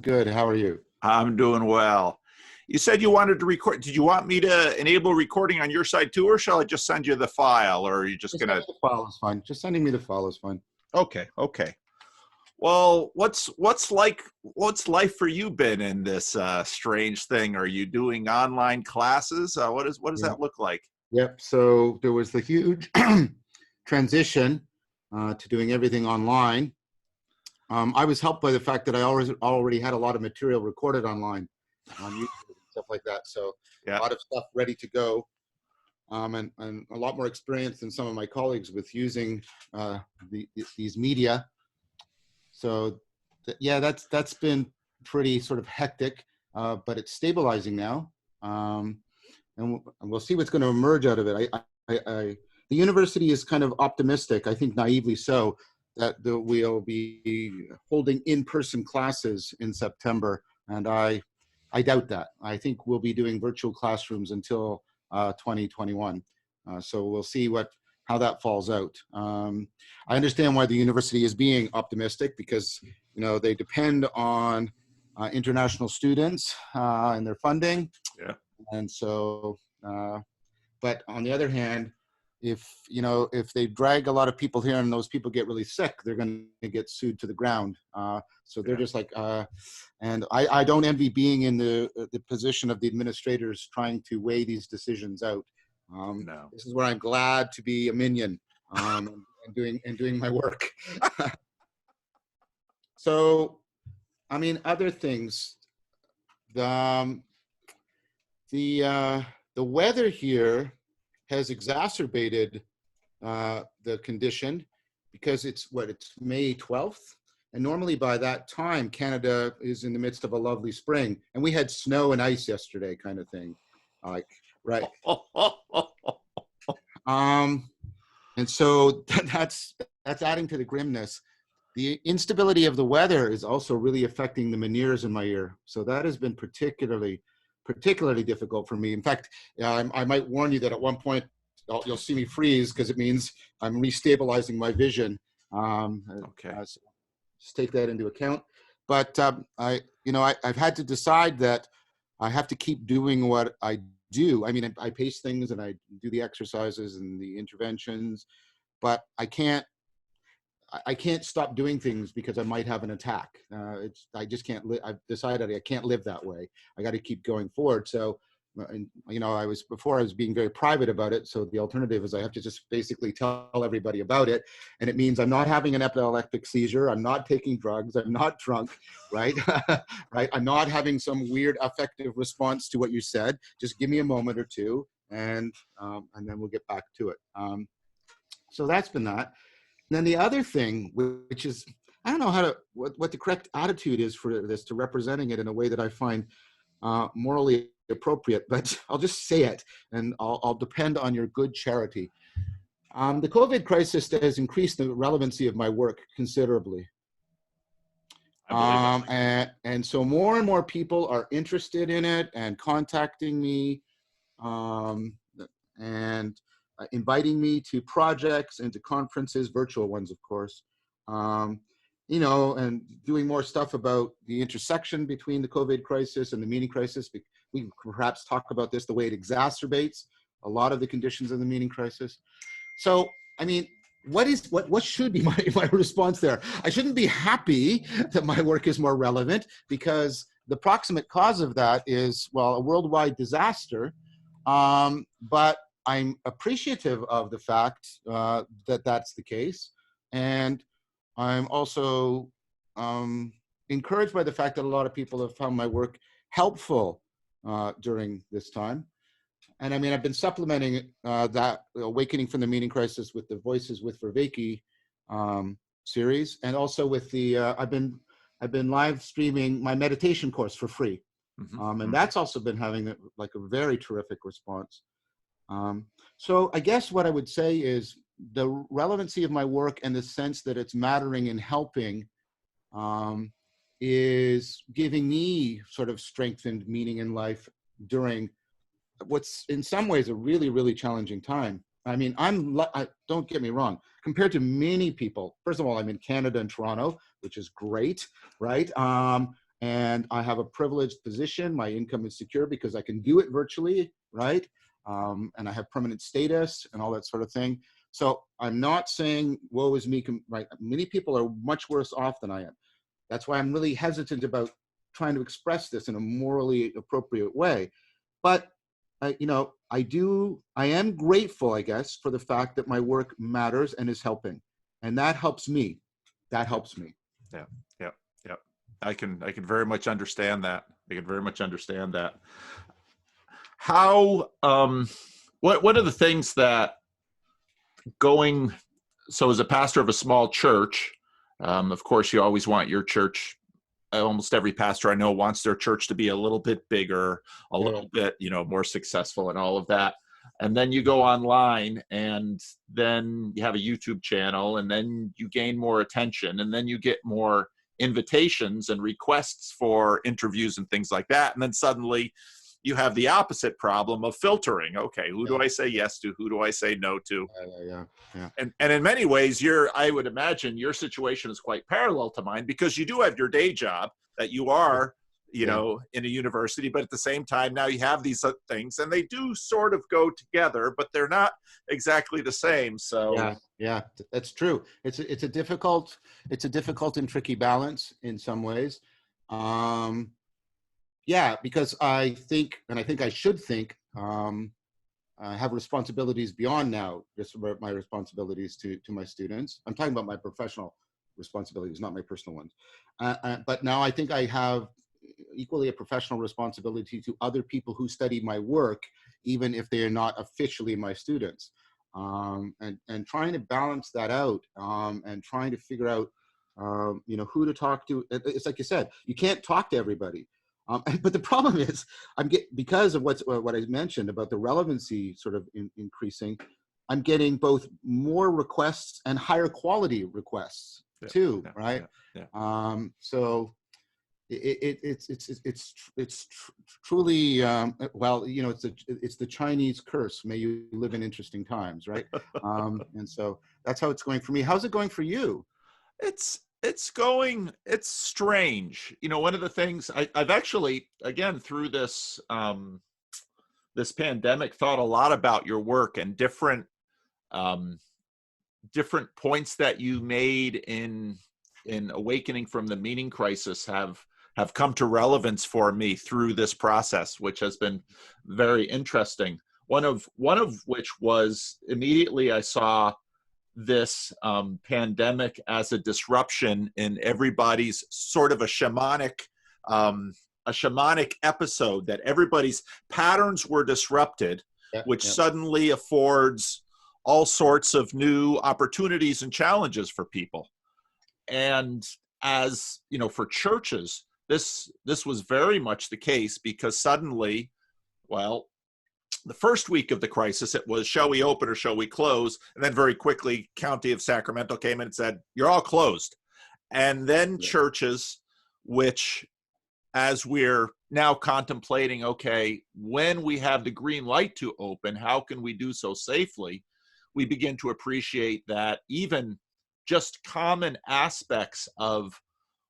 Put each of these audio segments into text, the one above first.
Good. How are you? I'm doing well. You said you wanted to record. Did you want me to enable recording on your side too, or shall I just send you the file, or are you just Just sending gonna? me the file is fine. Just sending me the file is fine. Okay, okay. Well, what's life for you been in this strange thing? Are you doing online classes? What does Yeah. that look like? Yep. So there was the huge transition to doing everything online. I was helped by the fact that I already had a lot of material recorded online on YouTube and stuff like that. So a Yeah. lot of stuff ready to go, and a lot more experience than some of my colleagues with using these media. So yeah, that's been pretty sort of hectic, but it's stabilizing now. And we'll see what's going to emerge out of it. The university is kind of optimistic, I think naively so, that we'll be holding in-person classes in September, and I doubt that. I think we'll be doing virtual classrooms until 2021. So we'll see how that falls out. I understand why the university is being optimistic, because they depend on international students and their funding. Yeah. And so, but on the other hand, if they drag a lot of people here and those people get really sick, they're going to get sued to the ground. So they're just like, and I don't envy being in the position of the administrators trying to weigh these decisions out. No. This is where I'm glad to be a minion, and doing my work. So, I mean, other things. The weather here has exacerbated the condition, because it's May 12th, and normally by that time Canada is in the midst of a lovely spring, and we had snow and ice yesterday, kind of thing, like, right. And so that's adding to the grimness. The instability of the weather is also really affecting the menieres in my ear, so that has been particularly difficult for me. In fact, I might warn you that at one point you'll see me freeze, because it means I'm restabilizing my vision. Okay. So just take that into account. But I've had to decide that I have to keep doing what I do. I mean, I pace things and I do the exercises and the interventions, but I can't stop doing things because I might have an attack. I just can't live. I've decided I can't live that way. I got to keep going forward. So, I was being very private about it. So the alternative is I have to just basically tell everybody about it. And it means I'm not having an epileptic seizure. I'm not taking drugs. I'm not drunk, right? Right. I'm not having some weird affective response to what you said. Just give me a moment or two, and then we'll get back to it. So that's been that. And then the other thing, which is, I don't know what the correct attitude is for this, to representing it in a way that I find morally appropriate, but I'll just say it, and I'll depend on your good charity. The COVID crisis has increased the relevancy of my work considerably. And so more and more people are interested in it and contacting me, and inviting me to projects and to conferences, virtual ones, of course, and doing more stuff about the intersection between the COVID crisis and the meaning crisis. We can perhaps talk about this, the way it exacerbates a lot of the conditions of the meaning crisis. So, I mean, what should be my response there? I shouldn't be happy that my work is more relevant, because the proximate cause of that is, well, a worldwide disaster. But I'm appreciative of the fact that that's the case. And I'm also encouraged by the fact that a lot of people have found my work helpful during this time. And I mean, I've been supplementing that Awakening from the Meaning Crisis with the Voices with Vervaeke series, and also with the, I've been live streaming my meditation course for free. And that's also been having a very terrific response. So I guess what I would say is the relevancy of my work, and the sense that it's mattering and helping, is giving me sort of strengthened meaning in life during what's in some ways a really, really challenging time. I mean, don't get me wrong, compared to many people, first of all, I'm in Canada and Toronto, which is great, right? and I have a privileged position. My income is secure because I can do it virtually, right? And I have permanent status and all that sort of thing. So I'm not saying woe is me, right? Many people are much worse off than I am. That's why I'm really hesitant about trying to express this in a morally appropriate way. But I am grateful, I guess, for the fact that my work matters and is helping. And that helps me. That helps me. Yeah, yeah, yeah. I can very much understand that. I can very much understand that. How what are the things that going, so as a pastor of a small church, of course you always want your church, almost every pastor I know wants their church to be a little bit bigger, a little bit, more successful and all of that. And then you go online and then you have a YouTube channel and then you gain more attention and then you get more invitations and requests for interviews and things like that. And then suddenly you have the opposite problem of filtering. Okay, who do I say yes to? Who do I say no to? Yeah. And in many ways, I would imagine your situation is quite parallel to mine, because you do have your day job that you are, in a university, but at the same time, now you have these things and they do sort of go together, but they're not exactly the same. So yeah, that's true. It's a difficult and tricky balance in some ways. Because I think I should think, I have responsibilities beyond now, just about my responsibilities to my students. I'm talking about my professional responsibilities, not my personal ones. But now I think I have equally a professional responsibility to other people who study my work, even if they are not officially my students. And trying to balance that out, and trying to figure out, who to talk to. It's like you said, you can't talk to everybody. But the problem is, because of what I mentioned about the relevancy sort of increasing, I'm getting both more requests and higher quality requests too, right? So it's truly, it's the Chinese curse. May you live in interesting times, right? And so that's how it's going for me. How's it going for you? It's strange. One of the things I've actually, again, through this this pandemic, thought a lot about your work, and different points that you made in awakening from the meaning crisis have come to relevance for me through this process, which has been very interesting. One of which was, immediately I saw this pandemic as a disruption in everybody's sort of a shamanic episode, that everybody's patterns were disrupted, which suddenly affords all sorts of new opportunities and challenges for people. And as for churches, this was very much the case, because suddenly, the first week of the crisis, it was, shall we open or shall we close? And then very quickly, County of Sacramento came in and said, you're all closed. And then churches, which, as we're now contemplating, okay, when we have the green light to open, how can we do so safely? We begin to appreciate that even just common aspects of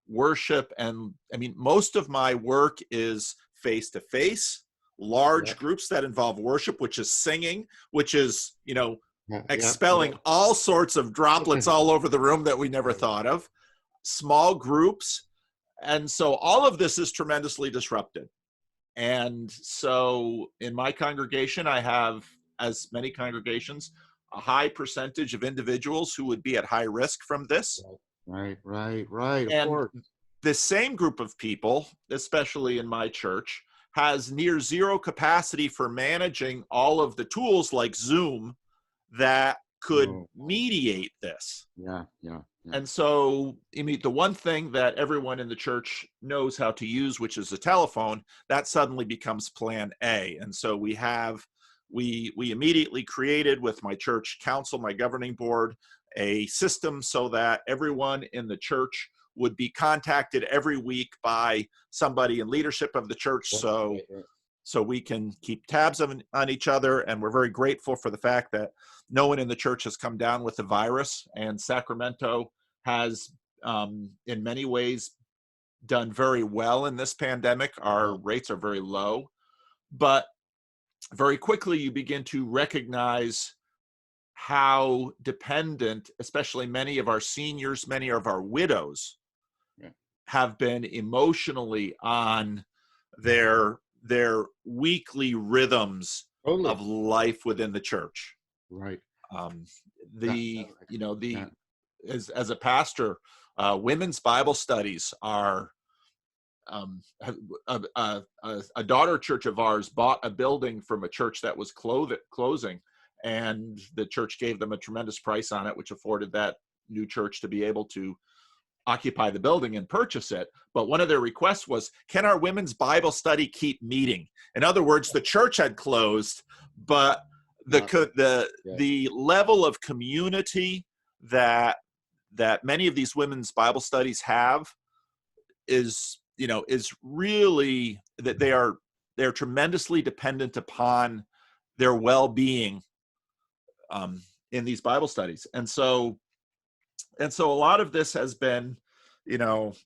worship, and most of my work is face-to-face, large groups that involve worship, which is singing, which is, expelling all sorts of droplets all over the room that we never thought of, small groups. And so all of this is tremendously disrupted. And so in my congregation, I have, as many congregations, a high percentage of individuals who would be at high risk from this. Right, of and course. The same group of people, especially in my church, has near zero capacity for managing all of the tools like Zoom that could mediate this. Yeah. And so, the one thing that everyone in the church knows how to use, which is a telephone, that suddenly becomes plan A. And so we immediately created, with my church council, my governing board, a system so that everyone in the church would be contacted every week by somebody in leadership of the church, so we can keep tabs on each other. And we're very grateful for the fact that no one in the church has come down with the virus, and Sacramento has, in many ways, done very well in this pandemic. Our rates are very low, but very quickly you begin to recognize how dependent, especially many of our seniors, many of our widows, Yeah. have been emotionally on their weekly rhythms Totally. of life within the church. Right. Um, Yeah. as a pastor, women's Bible studies are, a daughter church of ours bought a building from a church that was closing, and the church gave them a tremendous price on it, which afforded that new church to be able to occupy the building and purchase it. But one of their requests was, can our women's Bible study keep meeting? In other words, the church had closed, but the level of community that many of these women's Bible studies have is really that they're tremendously dependent upon their well-being in these Bible studies. And so a lot of this has been,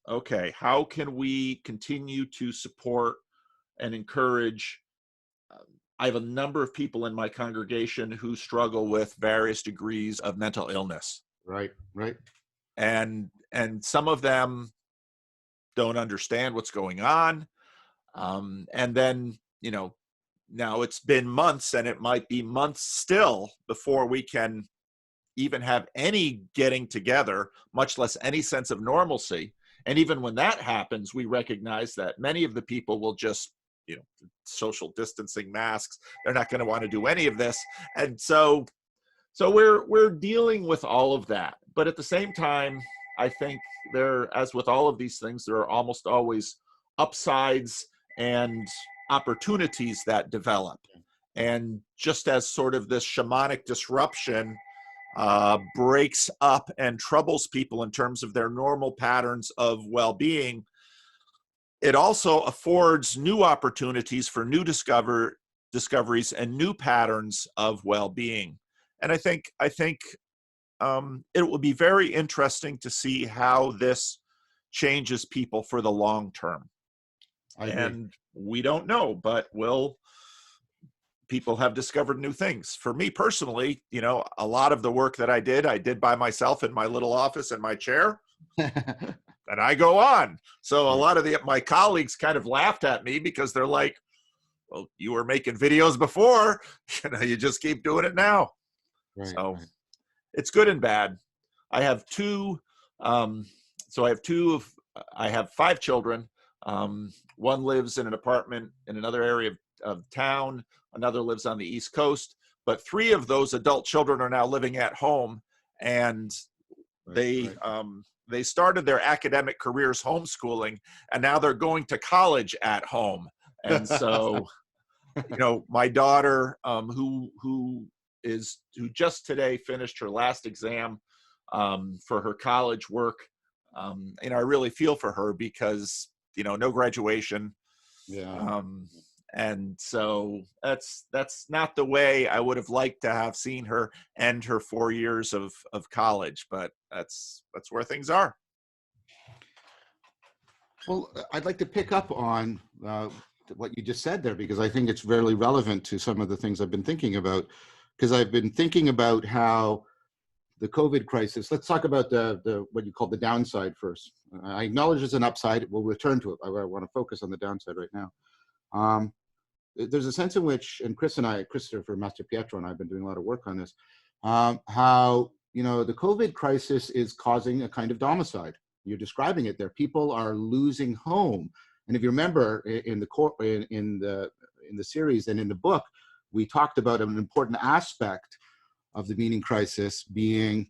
okay, how can we continue to support and encourage? I have a number of people in my congregation who struggle with various degrees of mental illness. Right. And some of them don't understand what's going on. And then, now it's been months, and it might be months still before we can even have any getting together, much less any sense of normalcy. And even when that happens, we recognize that many of the people will just, social distancing, masks, they're not going to want to do any of this. And so we're dealing with all of that. But at the same time, I think as with all of these things, there are almost always upsides and opportunities that develop. And just as sort of this shamanic disruption breaks up and troubles people in terms of their normal patterns of well-being, it also affords new opportunities for new discoveries and new patterns of well-being. And I think it will be very interesting to see how this changes people for the long term. And we don't know, but people have discovered new things. For me personally, a lot of the work that I did by myself in my little office in my chair, and I go on. So a lot of my colleagues kind of laughed at me because they're like, well, you were making videos before, you just keep doing it now. It's good and bad. I have I have 5 children. One lives in an apartment in another area of town. Another lives on the East Coast. But 3 of those adult children are now living at home, and they started their academic careers homeschooling, and now they're going to college at home. And so, my daughter, who just today finished her last exam for her college work, I really feel for her because no graduation. And so that's not the way I would have liked to have seen her end her 4 years of college, but that's where things are. Well, I'd like to pick up on what you just said there, because I think it's very relevant to some of the things I've been thinking about, because I've been thinking about how the COVID crisis, let's talk about the what you call the downside first. I acknowledge there's an upside. We'll return to it. I want to focus on the downside right now. There's a sense in which, and Christopher Master Pietro and I have been doing a lot of work on this, how, the COVID crisis is causing a kind of domicide. You're describing it there. People are losing home. And if you remember in the series and in the book, we talked about an important aspect of the meaning crisis being,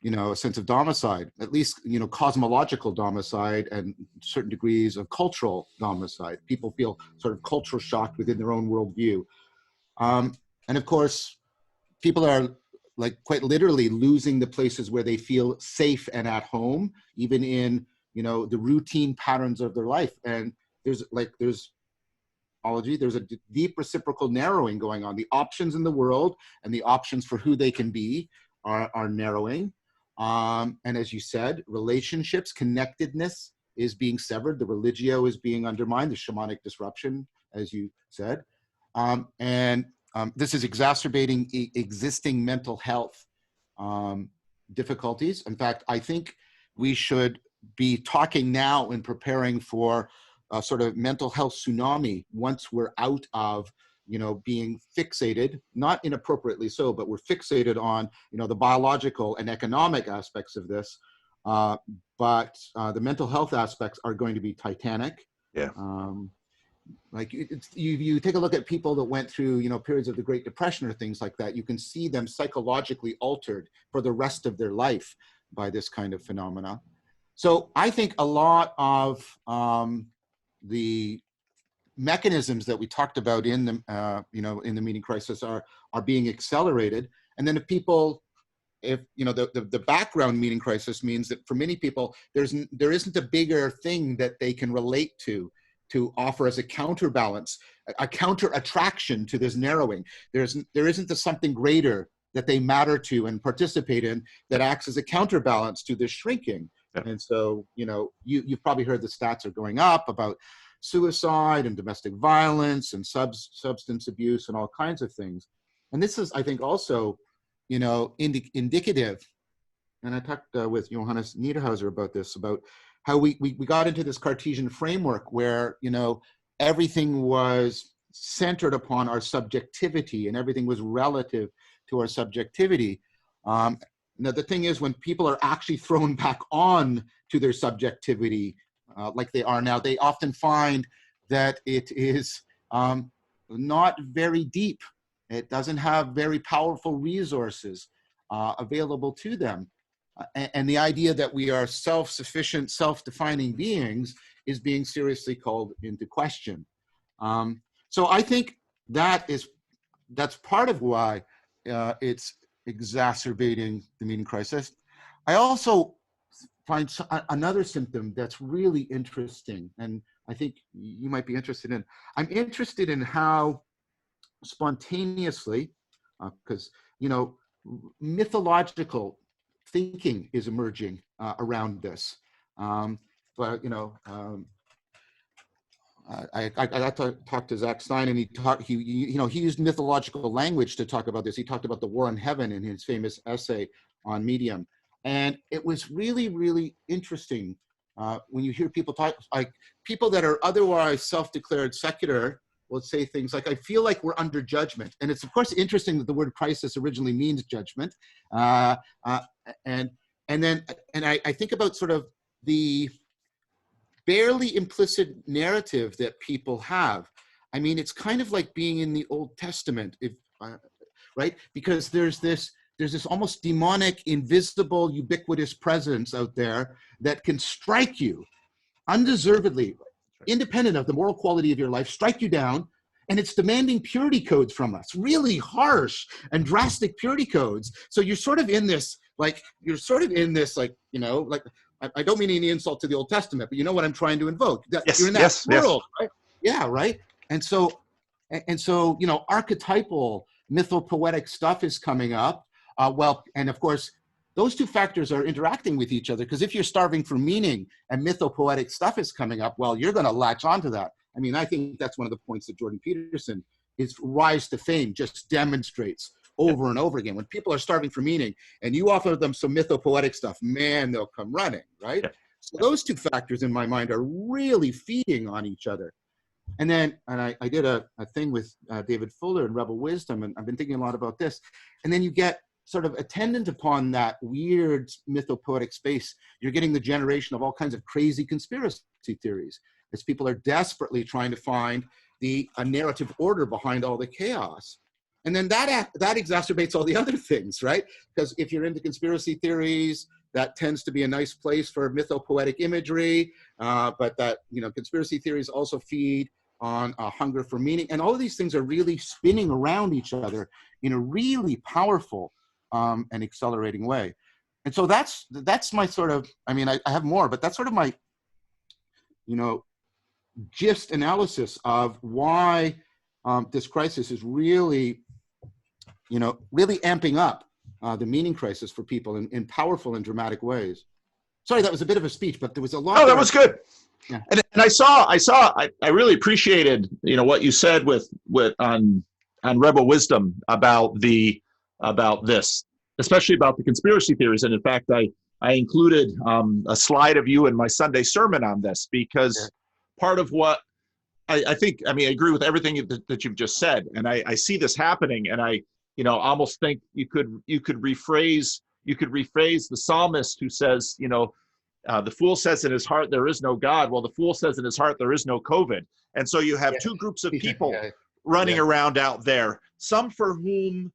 a sense of domicide, at least, cosmological domicide and certain degrees of cultural domicide. People feel sort of culture shocked within their own worldview. And of course, people are quite literally losing the places where they feel safe and at home, even in, the routine patterns of their life. And there's a deep reciprocal narrowing going on. The options in the world and the options for who they can be are narrowing. And as you said, relationships, connectedness is being severed. The religio is being undermined, the shamanic disruption, as you said. This is exacerbating existing mental health difficulties. In fact, I think we should be talking now and preparing for a sort of mental health tsunami once we're out of, being fixated, not inappropriately so, but we're fixated on, the biological and economic aspects of this. But the mental health aspects are going to be titanic. Yeah. Like you take a look at people that went through, periods of the Great Depression or things like that, you can see them psychologically altered for the rest of their life by this kind of phenomena. So I think a lot of the mechanisms that we talked about in the, in the meaning crisis are being accelerated. And then if the background meaning crisis means that for many people, there isn't a bigger thing that they can relate to offer as a counterbalance, a counter attraction to this narrowing. There isn't something greater that they matter to and participate in that acts as a counterbalance to this shrinking. Yeah. And so, you've probably heard the stats are going up about suicide and domestic violence and substance abuse and all kinds of things. And this is, I think, also, indicative. And I talked with Johannes Niederhauser about this, about how we got into this Cartesian framework where, everything was centered upon our subjectivity and everything was relative to our subjectivity. Now, the thing is, when people are actually thrown back on to their subjectivity, like they are now, they often find that it is not very deep. It doesn't have very powerful resources available to them. And the idea that we are self-sufficient, self-defining beings is being seriously called into question. So I think that's part of why it's exacerbating the meaning crisis. I also find another symptom that's really interesting, and I think you might be interested in. I'm interested in how spontaneously, because, mythological thinking is emerging around this. But, I got to talk to Zach Stein, and he used mythological language to talk about this. He talked about the war in heaven in his famous essay on Medium. And it was really, really interesting when you hear people talk, like people that are otherwise self-declared secular will say things like, I feel like we're under judgment. And it's, of course, interesting that the word crisis originally means judgment. And I think about sort of the barely implicit narrative that people have. I mean, it's kind of like being in the Old Testament, right? Because there's this almost demonic, invisible, ubiquitous presence out there that can strike you undeservedly, independent of the moral quality of your life, strike you down, and it's demanding purity codes from us, really harsh and drastic purity codes. So you're sort of in this, like, I don't mean any insult to the Old Testament, but you know what I'm trying to invoke. Yes, you're in that world, right? Yeah, right? And so, archetypal, mythopoetic stuff is coming up. And of course, those two factors are interacting with each other, because if you're starving for meaning and mythopoetic stuff is coming up, well, you're going to latch onto that. I mean, I think that's one of the points that Jordan Peterson, his rise to fame, just demonstrates over and over again. When people are starving for meaning and you offer them some mythopoetic stuff, man, they'll come running, right? So those two factors in my mind are really feeding on each other. And then, I did a thing with David Fuller in Rebel Wisdom, and I've been thinking a lot about this. And then you get sort of attendant upon that weird mythopoetic space, you're getting the generation of all kinds of crazy conspiracy theories, as people are desperately trying to find a narrative order behind all the chaos. And then that exacerbates all the other things, right? Because if you're into conspiracy theories, that tends to be a nice place for mythopoetic imagery, but that, conspiracy theories also feed on a hunger for meaning. And all of these things are really spinning around each other in a really powerful and accelerating way. And so that's my sort of, I have more, but that's sort of my, gist analysis of why this crisis is really, really amping up the meaning crisis for people in powerful and dramatic ways. Sorry, that was a bit of a speech, but there was a lot. No, that was good. Yeah. And I really appreciated, what you said with on Rebel Wisdom about this, especially about the conspiracy theories. And in fact, I included a slide of you in my Sunday sermon on this, because part of what I think, I agree with everything that you've just said. And I see this happening, and I, almost think you could rephrase the psalmist who says, the fool says in his heart, there is no God. Well, the fool says in his heart, there is no COVID. And so you have two groups of people running around out there, some for whom,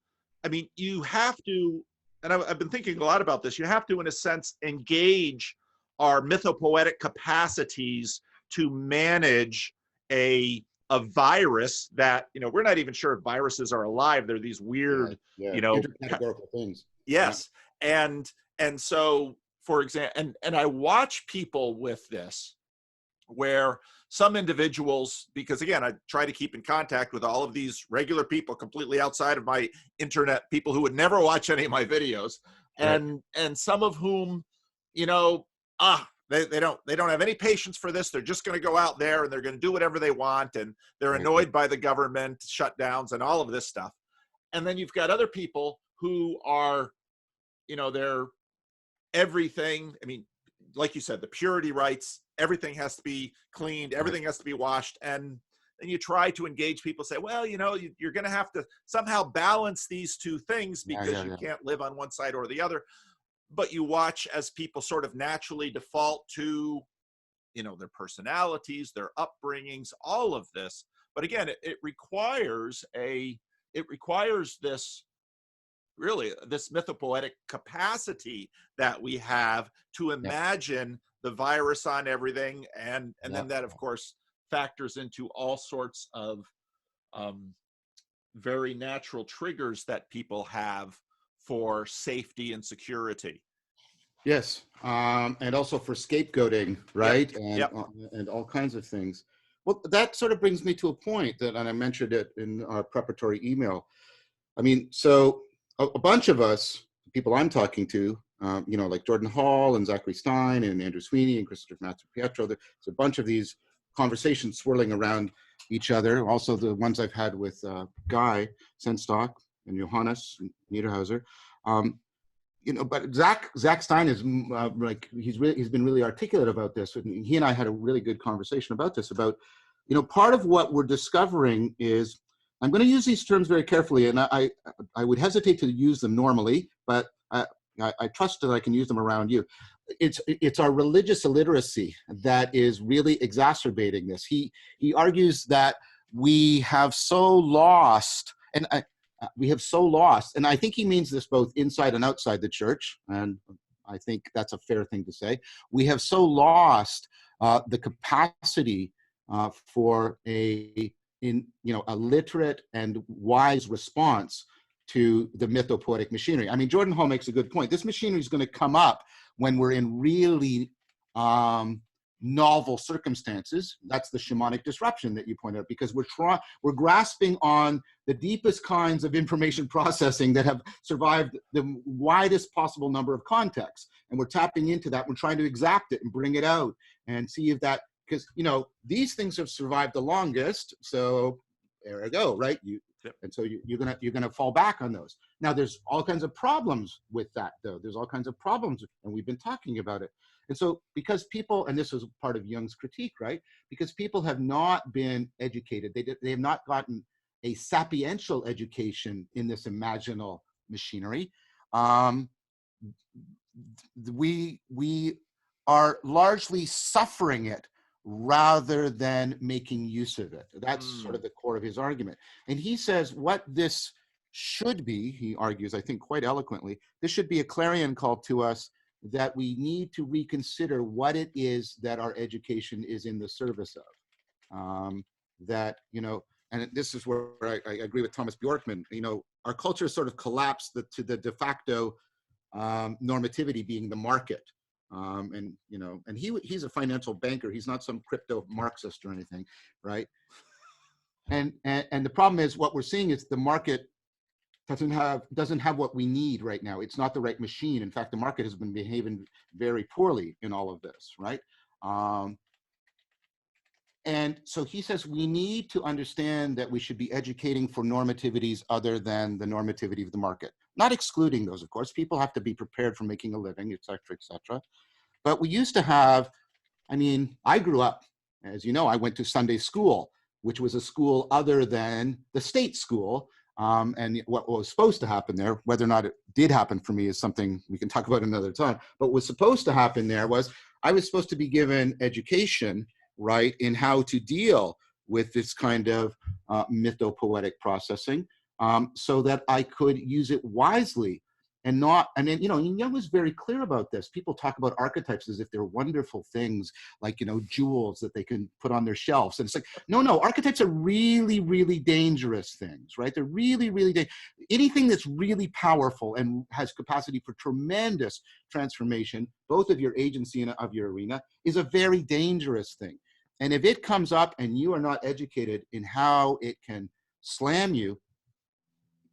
you have to, and I've been thinking a lot about this, you have to, in a sense, engage our mythopoetic capacities to manage a virus that, we're not even sure if viruses are alive. They're these weird, intercategorical things. Yes. Yeah. And so, for example, and I watch people with this, where some individuals, because again, I try to keep in contact with all of these regular people completely outside of my internet, people who would never watch any of my videos, and some of whom, they don't have any patience for this. They're just going to go out there and they're going to do whatever they want, and they're annoyed by the government shutdowns and all of this stuff. And then you've got other people who are, they're everything. Like you said, the purity rights, everything has to be cleaned, everything has to be washed. And then you try to engage people, say, well, you're going to have to somehow balance these two things, because you can't live on one side or the other. But you watch as people sort of naturally default to, their personalities, their upbringings, all of this. But again, it requires this mythopoetic capacity that we have to imagine the virus on everything. And then that, of course, factors into all sorts of very natural triggers that people have for safety and security. Yes, and also for scapegoating, right? And all kinds of things. Well, that sort of brings me to a point that, and I mentioned it in our preparatory email. So a bunch of us, people I'm talking to, like Jordan Hall and Zachary Stein and Andrew Sweeney and Christopher Matthew Pietro, there's a bunch of these conversations swirling around each other. Also the ones I've had with Guy Senstock and Johannes Niederhauser. But Zach Stein is he's been really articulate about this, and he and I had a really good conversation about this. About part of what we're discovering is, I'm going to use these terms very carefully, and I would hesitate to use them normally, but I trust that I can use them around you. It's our religious illiteracy that is really exacerbating this. He argues that we have so lost, and I think he means this both inside and outside the church, and I think that's a fair thing to say. We have so lost the capacity for a literate and wise response to the mythopoetic machinery. Jordan Hall makes a good point. This machinery is going to come up when we're in really novel circumstances. That's the shamanic disruption that you point out, because we're grasping on the deepest kinds of information processing that have survived the widest possible number of contexts, and we're tapping into that. We're trying to exact it and bring it out and see if that, because these things have survived the longest, so there you go, right? And so you're gonna fall back on those. Now, there's all kinds of problems with that, though. There's all kinds of problems, and we've been talking about it. And so, because people, and this was part of Jung's critique, right? Because people have not been educated, they have not gotten a sapiential education in this imaginal machinery. We are largely suffering it rather than making use of it. That's sort of the core of his argument. And he says what this should be, he argues, I think quite eloquently, this should be a clarion call to us that we need to reconsider what it is that our education is in the service of. And this is where I agree with Thomas Bjorkman, our culture sort of collapsed to the de facto normativity being the market. And he's a financial banker. He's not some crypto Marxist or anything, right? And the problem is, what we're seeing is the market doesn't have what we need right now. It's not the right machine. In fact, the market has been behaving very poorly in all of this, right? And so he says we need to understand that we should be educating for normativities other than the normativity of the market. Not excluding those, of course. People have to be prepared for making a living, et cetera, et cetera. But we used to have, I mean, I grew up, as you know, I went to Sunday school, which was a school other than the state school. And what was supposed to happen there, whether or not it did happen for me is something we can talk about another time. But what was supposed to happen there was I was supposed to be given education, right, in how to deal with this kind of mythopoetic processing, so that I could use it wisely and not, and then, you know, Jung was very clear about this. People talk about archetypes as if they're wonderful things, like, you know, jewels that they can put on their shelves. And it's like, no, archetypes are really, really dangerous things, right? They're really, really dangerous. Anything that's really powerful and has capacity for tremendous transformation, both of your agency and of your arena, is a very dangerous thing. And if it comes up and you are not educated in how it can slam you,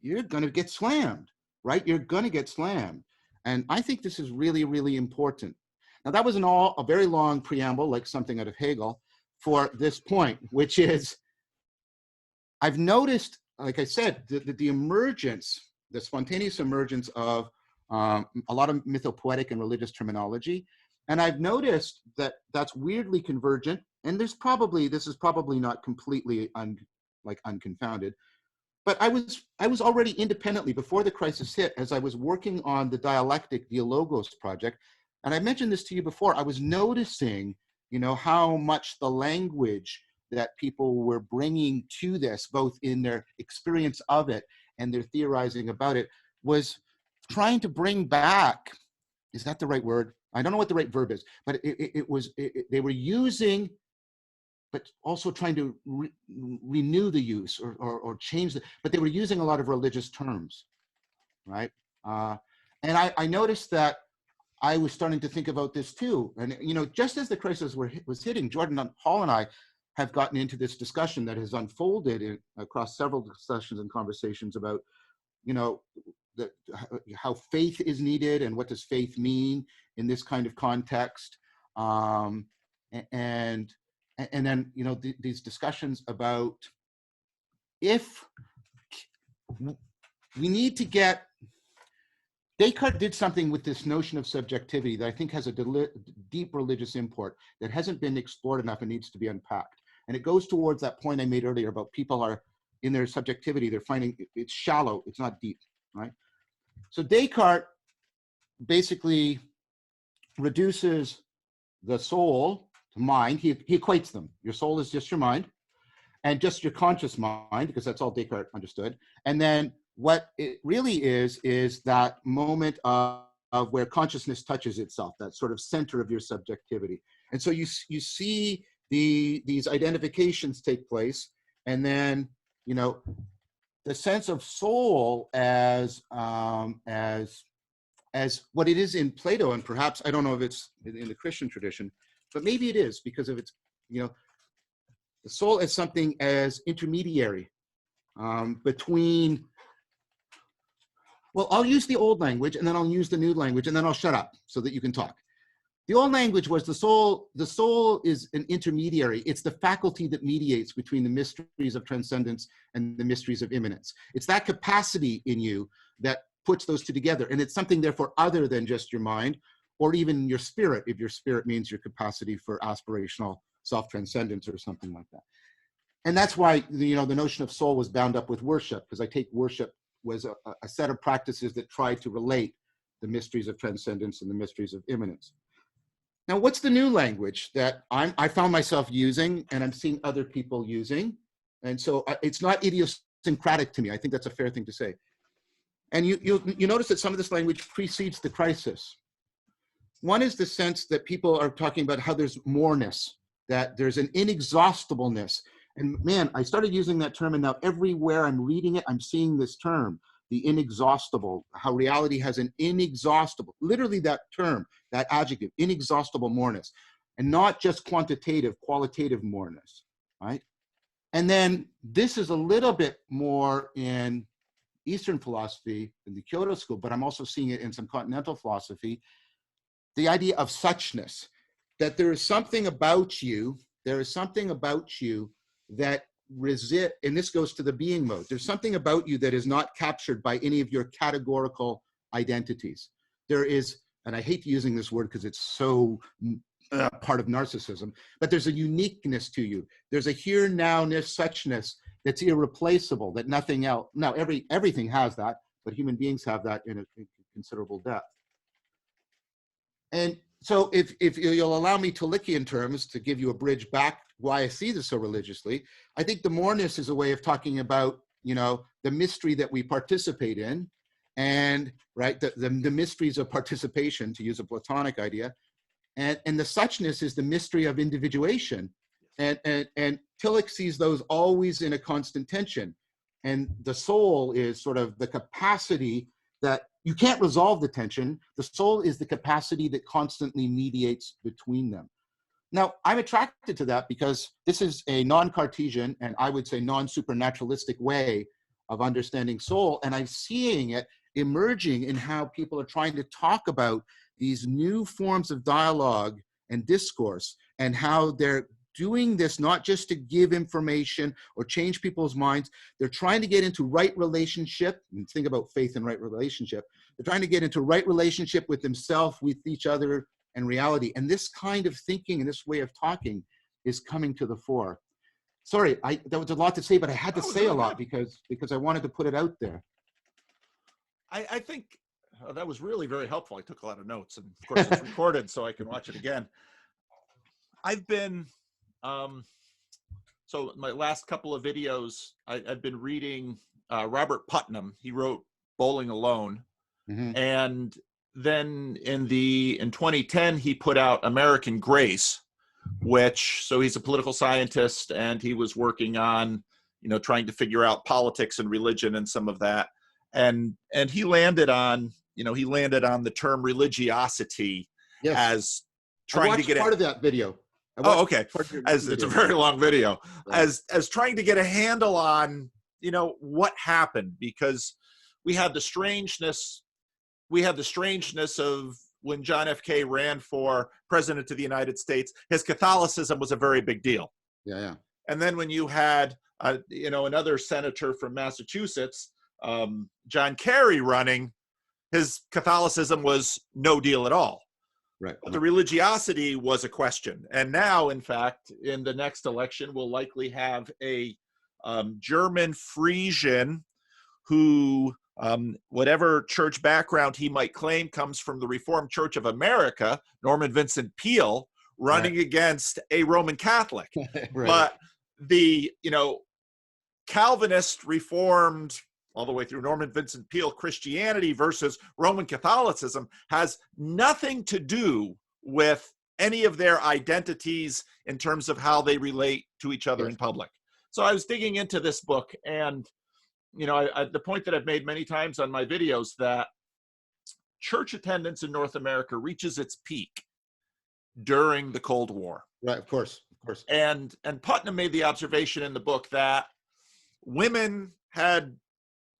you're going to get slammed. Right? You're going to get slammed. And I think this is really, really important. Now, that was a very long preamble, like something out of Hegel, for this point, which is, I've noticed, like I said, the emergence, the spontaneous emergence of a lot of mythopoetic and religious terminology. And I've noticed that that's weirdly convergent. And this is probably not completely unconfounded. But I was already independently, before the crisis hit, as I was working on the dialectic Dialogos project, and I mentioned this to you before, I was noticing, you know, how much the language that people were bringing to this, both in their experience of it and their theorizing about it, was trying to bring back, is that the right word? I don't know what the right verb is, but they were using, but also trying to renew the use or change but they were using a lot of religious terms, right? And I noticed that I was starting to think about this too. And, you know, just as the crisis was hitting, Jordan Hall and I have gotten into this discussion that has unfolded across several discussions and conversations about, you know, how faith is needed and what does faith mean in this kind of context. And then, you know, these discussions about if we need to get, Descartes did something with this notion of subjectivity that I think has a deep religious import that hasn't been explored enough and needs to be unpacked. And it goes towards that point I made earlier about people are, in their subjectivity, they're finding it's shallow, it's not deep, right? So Descartes basically reduces the soul to mind. He equates them. Your soul is just your mind, and just your conscious mind, because that's all Descartes understood. And then what it really is that moment of where consciousness touches itself, that sort of center of your subjectivity. And so you see these identifications take place, and then, you know, the sense of soul as what it is in Plato, and perhaps, I don't know if it's in the Christian tradition, but maybe it is because of its, you know, the soul as something as intermediary between, well, I'll use the old language and then I'll use the new language and then I'll shut up so that you can talk. The old language was the soul is an intermediary. It's the faculty that mediates between the mysteries of transcendence and the mysteries of immanence. It's that capacity in you that puts those two together. And it's something, therefore, other than just your mind or even your spirit, if your spirit means your capacity for aspirational self-transcendence or something like that. And that's why, you know, the notion of soul was bound up with worship, because I take worship was a set of practices that tried to relate the mysteries of transcendence and the mysteries of immanence. Now, what's the new language that I found myself using and I'm seeing other people using? And so it's not idiosyncratic to me. I think that's a fair thing to say. And you notice that some of this language precedes the crisis. One is the sense that people are talking about how there's moreness, that there's an inexhaustibleness. And man, I started using that term, and now everywhere I'm reading it, I'm seeing this term, the inexhaustible, how reality has an inexhaustible, literally that term, that adjective, inexhaustible moreness, and not just quantitative, qualitative moreness, right? And then this is a little bit more in Eastern philosophy in the Kyoto school, but I'm also seeing it in some continental philosophy, the idea of suchness, that there is something about you, that resist, and this goes to the being mode. There's something about you that is not captured by any of your categorical identities. There is, and I hate using this word because it's so part of narcissism, but there's a uniqueness to you. There's a here now-ness, suchness that's irreplaceable, that nothing else, now everything has that, but human beings have that in a considerable depth. And so if you'll allow me Tolkienian terms to give you a bridge back why I see this so religiously, I think the moreness is a way of talking about, you know, the mystery that we participate in, and right, the mysteries of participation, to use a Platonic idea, and the suchness is the mystery of individuation, and Tillich sees those always in a constant tension, and the soul is sort of the capacity that you can't resolve the tension. The soul is the capacity that constantly mediates between them. Now, I'm attracted to that because this is a non-Cartesian and I would say non-supernaturalistic way of understanding soul. And I'm seeing it emerging in how people are trying to talk about these new forms of dialogue and discourse, and how they're doing this not just to give information or change people's minds. They're trying to get into right relationship, and think about faith and right relationship. They're trying to get into right relationship with themselves, with each other, and reality. And this kind of thinking and this way of talking is coming to the fore. Sorry, that was a lot to say, but I had to say a lot because I wanted to put it out there. I think that was really very helpful. I took a lot of notes, and of course it's recorded so I can watch it again. I've been, so my last couple of videos, I've been reading Robert Putnam. He wrote Bowling Alone. Mm-hmm. And then in 2010, he put out American Grace, which, so he's a political scientist and he was working on, you know, trying to figure out politics and religion and some of that. And he landed on, you know, the term religiosity. Yes. As trying to get part of that video. Oh, okay. As it's a very long video. Right. As trying to get a handle on, you know, what happened, because we had the strangeness of when John F. K. ran for president of the United States, his Catholicism was a very big deal. Yeah. And then when you had, you know, another senator from Massachusetts, John Kerry, running, his Catholicism was no deal at all. Right. But the religiosity was a question. And now, in fact, in the next election, we'll likely have a German Frisian who, whatever church background he might claim, comes from the Reformed Church of America, Norman Vincent Peale, running against a Roman Catholic. Right. But the, you know, Calvinist Reformed all the way through Norman Vincent Peale Christianity versus Roman Catholicism has nothing to do with any of their identities in terms of how they relate to each other in public. So I was digging into this book, and you know, the point that I've made many times on my videos, that church attendance in North America reaches its peak during the Cold War. Right, of course. And Putnam made the observation in the book that women had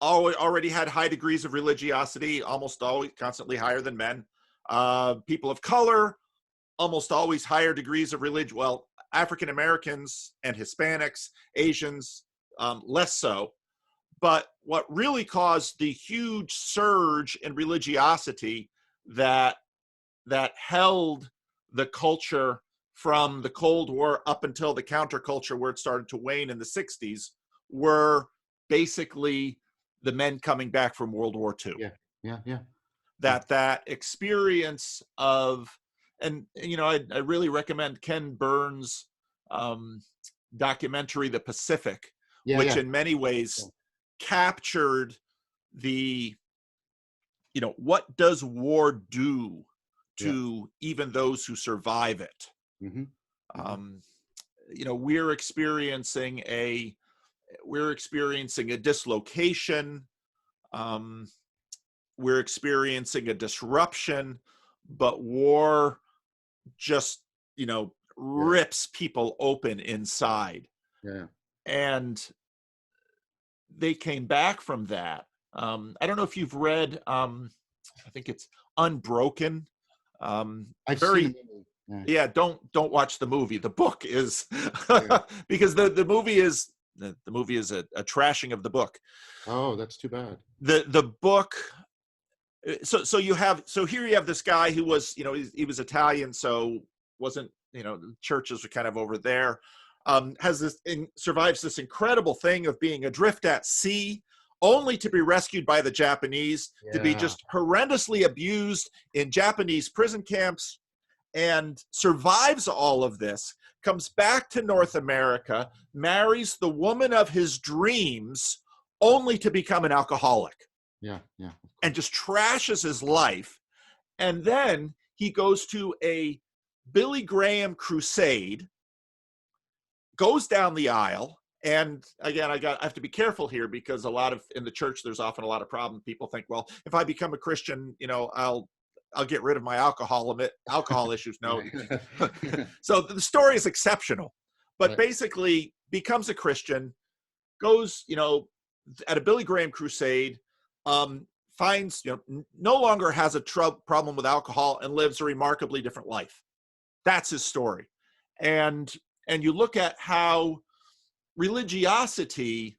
already had high degrees of religiosity, almost always constantly higher than men. People of color, almost always higher degrees of religion. Well, African Americans and Hispanics, Asians, less so. But what really caused the huge surge in religiosity that held the culture from the Cold War up until the counterculture, where it started to wane in the 60s, were basically the men coming back from World War II. Yeah. That experience of, and you know, I really recommend Ken Burns' documentary, The Pacific, which in many ways captured the, you know, what does war do to even those who survive it? Mm-hmm. You know, we're experiencing a dislocation. We're experiencing a disruption, but war just, you know, rips people open inside. Yeah. And they came back from that I don't know if you've read, I think it's Unbroken. I've seen Very, the movie. yeah, don't watch the movie. The book is Yeah. because the movie is a trashing of the book. Oh, that's too bad. The book, so here you have this guy who was, he was Italian, so wasn't, the churches were kind of over there. Survives this incredible thing of being adrift at sea, only to be rescued by the Japanese, to be Yeah. just horrendously abused in Japanese prison camps, and survives all of this, comes back to North America, marries the woman of his dreams, only to become an alcoholic, Yeah. Yeah. and just trashes his life. And then he goes to a Billy Graham crusade, goes down the aisle. And again, I have to be careful here, because in the church, there's often a lot of problems. People think, well, if I become a Christian, I'll get rid of my alcohol issues. No. So the story is exceptional, but basically becomes a Christian, goes, at a Billy Graham crusade, finds, no longer has a problem with alcohol, and lives a remarkably different life. That's his story. And you look at how religiosity,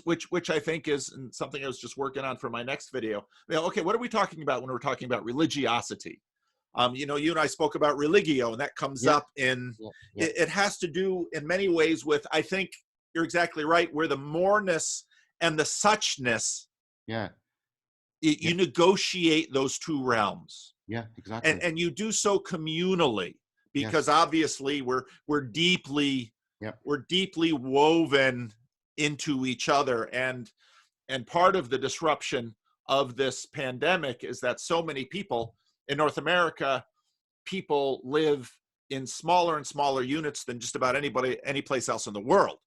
which I think is something I was just working on for my next video. Okay, what are we talking about when we're talking about religiosity? You and I spoke about religio, and that comes up in, it has to do in many ways with, I think you're exactly right, where the moreness and the suchness, you negotiate those two realms. Yeah, exactly. And you do so communally, because obviously we're deeply woven into each other. And part of the disruption of this pandemic is that so many people in North America, people live in smaller and smaller units than just about any place else in the world.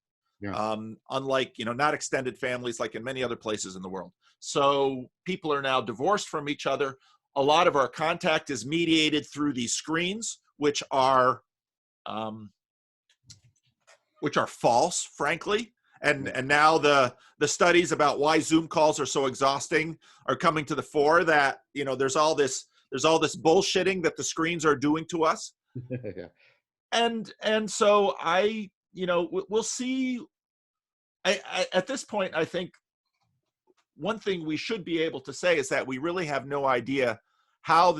Unlike, not extended families like in many other places in the world. So people are now divorced from each other. A lot of our contact is mediated through these screens, which are false, frankly. And now the studies about why Zoom calls are so exhausting are coming to the fore, that, there's all this bullshitting that the screens are doing to us. And so we'll see. At this point, I think one thing we should be able to say is that we really have no idea how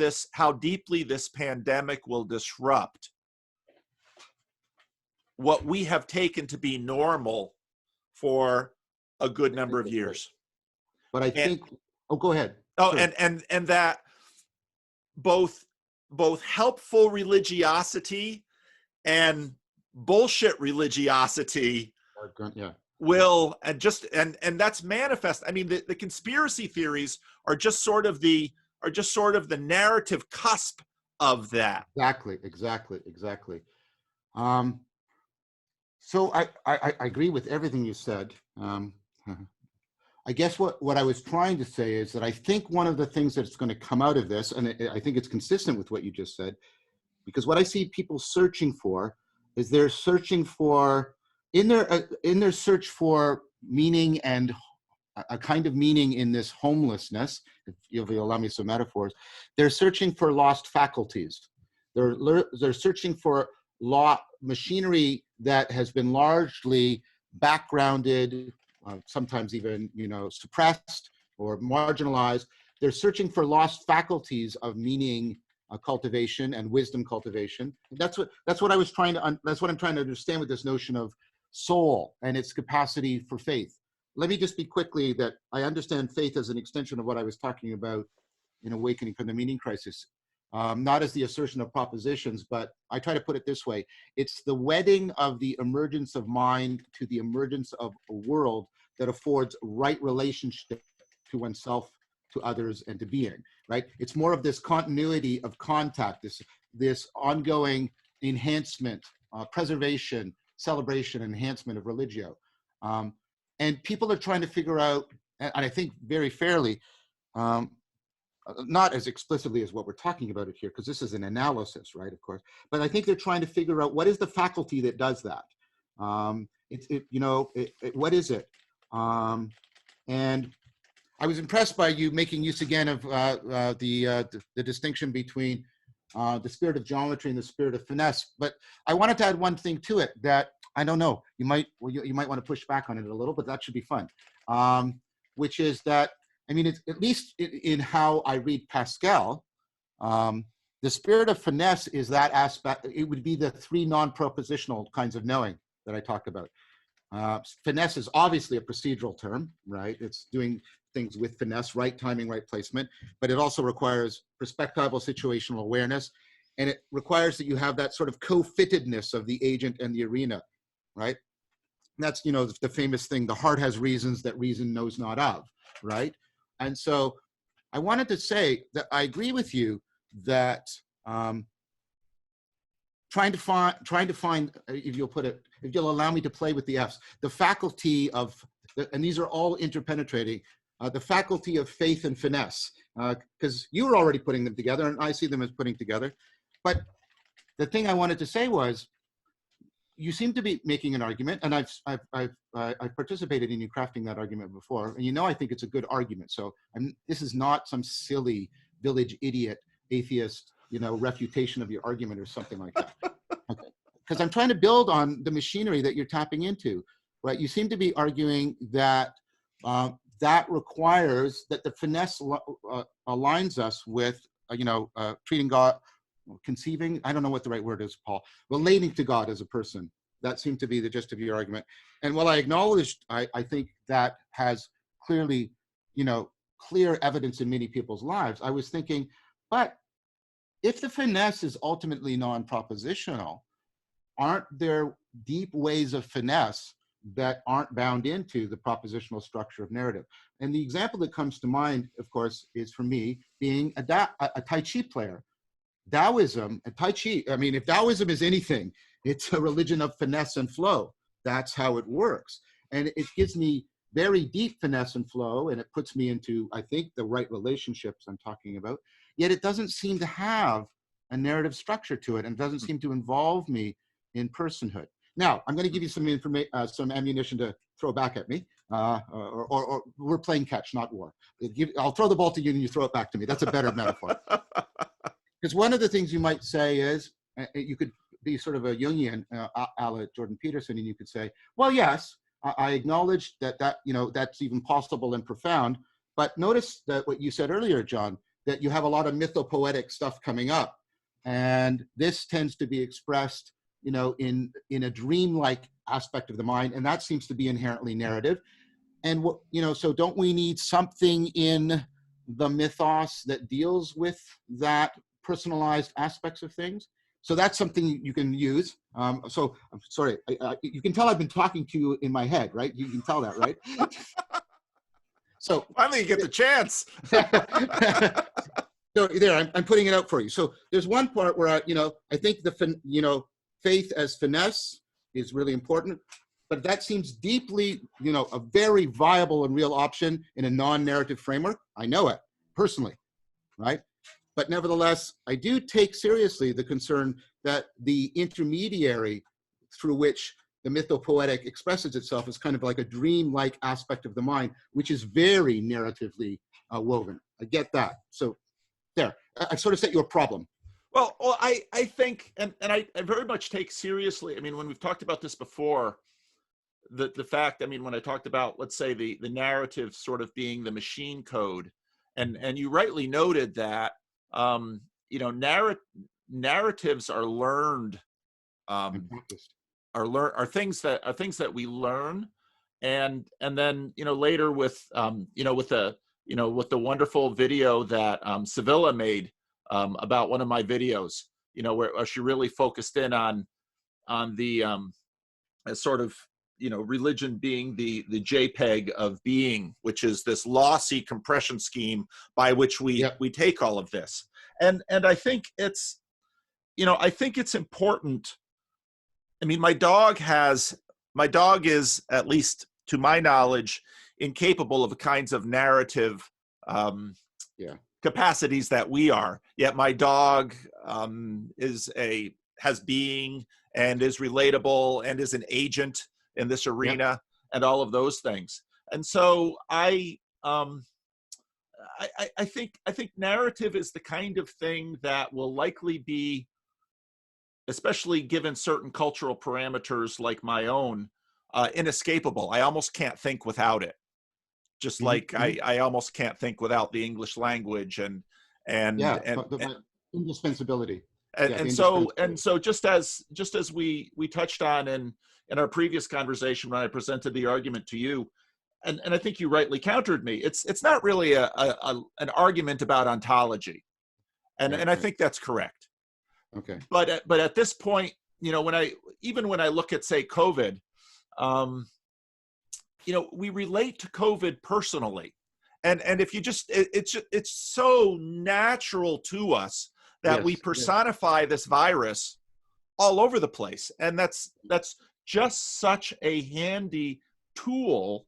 deeply this pandemic will disrupt what we have taken to be normal for a good number of years. But I think, go ahead. Oh, sure. and that both helpful religiosity and bullshit religiosity will, and that's manifest. I mean, the conspiracy theories are just sort of the narrative cusp of that. Exactly. So I agree with everything you said. I guess what I was trying to say is that I think one of the things that's going to come out of this, and I think it's consistent with what you just said, because what I see people searching for is they're searching for, in their search for meaning, and a kind of meaning in this homelessness, if you'll allow me some metaphors, they're searching for lost faculties. They're searching for machinery that has been largely backgrounded, sometimes even suppressed or marginalized. They're searching for lost faculties of meaning cultivation and wisdom cultivation. That's what I was trying to. That's what I'm trying to understand with this notion of soul and its capacity for faith. Let me just be quickly that I understand faith as an extension of what I was talking about in Awakening from the Meaning Crisis. Not as the assertion of propositions, but I try to put it this way. It's the wedding of the emergence of mind to the emergence of a world that affords right relationship to oneself, to others, and to being, right? It's more of this continuity of contact, this ongoing enhancement, preservation, celebration, enhancement of religio. And people are trying to figure out, and I think very fairly, not as explicitly as what we're talking about it here, because this is an analysis, right, of course, but I think they're trying to figure out what is the faculty that does that. What is it? And I was impressed by you making use again of the distinction between the spirit of geometry and the spirit of finesse. But I wanted to add one thing to it that I don't know. You might want to push back on it a little, but that should be fun. Which is that, I mean, it's, at least in how I read Pascal, the spirit of finesse is that aspect. It would be the three non-propositional kinds of knowing that I talked about. Finesse is obviously a procedural term, right? It's doing things with finesse, right timing, right placement, but it also requires perspectival situational awareness, and it requires that you have that sort of co-fittedness of the agent and the arena, right? And that's, you know, the famous thing, the heart has reasons that reason knows not of, right? And so I wanted to say that I agree with you that trying to find, if you'll allow me to play with the F's, the faculty of, and these are all interpenetrating, the faculty of faith and finesse, because you were already putting them together and I see them as putting together. But the thing I wanted to say was, you seem to be making an argument, and I've participated in you crafting that argument before, and you know I think it's a good argument. So this is not some silly village idiot atheist, you know, refutation of your argument or something like that. Okay. Because I'm trying to build on the machinery that you're tapping into, right? You seem to be arguing that that requires that the finesse aligns us with, treating God, conceiving, I don't know what the right word is, Paul, relating to God as a person. That seemed to be the gist of your argument. And while I acknowledged, I think that has clearly, clear evidence in many people's lives, I was thinking, but if the finesse is ultimately non-propositional, aren't there deep ways of finesse that aren't bound into the propositional structure of narrative? And the example that comes to mind, of course, is for me being a Tai Chi player. Taoism and Tai Chi, I mean, if Taoism is anything, it's a religion of finesse and flow. That's how it works. And it gives me very deep finesse and flow, and it puts me into, I think, the right relationships I'm talking about. Yet it doesn't seem to have a narrative structure to it, and doesn't seem to involve me in personhood. Now, I'm going to give you some information, some ammunition to throw back at me, or we're playing catch, not war. I'll throw the ball to you and you throw it back to me. That's a better metaphor. Because one of the things you might say is, you could be sort of a Jungian, a la Jordan Peterson, and you could say, well, yes, I acknowledge that that's even possible and profound, but notice that what you said earlier, John, that you have a lot of mythopoetic stuff coming up, and this tends to be expressed, in a dreamlike aspect of the mind, and that seems to be inherently narrative. And so don't we need something in the mythos that deals with that personalized aspects of things? So that's something you can use. So I'm sorry, you can tell I've been talking to you in my head, right? You can tell that, right? So finally you get the chance. So there, I'm putting it out for you. So there's one part where I think faith as finesse is really important, but that seems deeply, a very viable and real option in a non-narrative framework. I know it personally, right? But nevertheless, I do take seriously the concern that the intermediary through which the mythopoetic expresses itself is kind of like a dream-like aspect of the mind, which is very narratively woven. I get that. So there, I sort of set you a problem. Well, I think, and I very much take seriously, I mean, when we've talked about this before, the fact, I mean, when I talked about, let's say, the narrative sort of being the machine code, and you rightly noted that, narratives are learned, are things that we learn, and then later with with the wonderful video that Sevilla made about one of my videos, where she really focused in on the sort of religion being the JPEG of being, which is this lossy compression scheme by which we take all of this. And I think it's, I think it's important. I mean, my dog is, at least to my knowledge, incapable of the kinds of narrative capacities that we are. Yet my dog has being and is relatable and is an agent in this arena and all of those things. And so I I think narrative is the kind of thing that will likely be, especially given certain cultural parameters like my own, inescapable. I almost can't think without it. Just like I almost can't think without the English language and indispensability. And so just as we touched on in our previous conversation when I presented the argument to you, and I think you rightly countered me, it's not really an argument about ontology, and I think that's correct. Okay. But at this point, when I look at, say, COVID, we relate to COVID personally, and if you just it's so natural to us that we personify this virus all over the place, and that's just such a handy tool.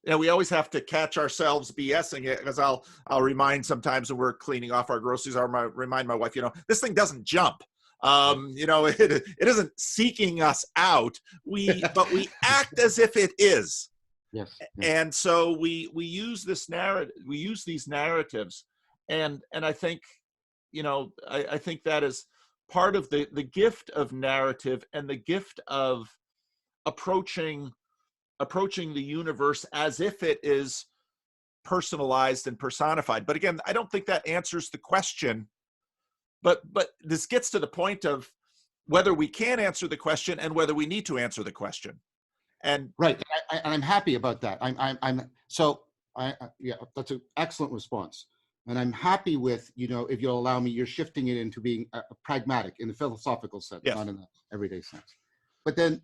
We always have to catch ourselves BSing it, because I'll remind sometimes when we're cleaning off our groceries, I'll remind my wife, this thing doesn't jump. It isn't seeking us out. But we act as if it is. Yes. And so we use this narrative. We use these narratives, and I think, I think that is part of the gift of narrative and the gift of approaching the universe as if it is personalized and personified. But again, I don't think that answers the question. But this gets to the point of whether we can answer the question and whether we need to answer the question. And right, and I'm happy about that. That's an excellent response, and I'm happy with, if you'll allow me, you're shifting it into being a pragmatic in the philosophical sense, not in the everyday sense. But then,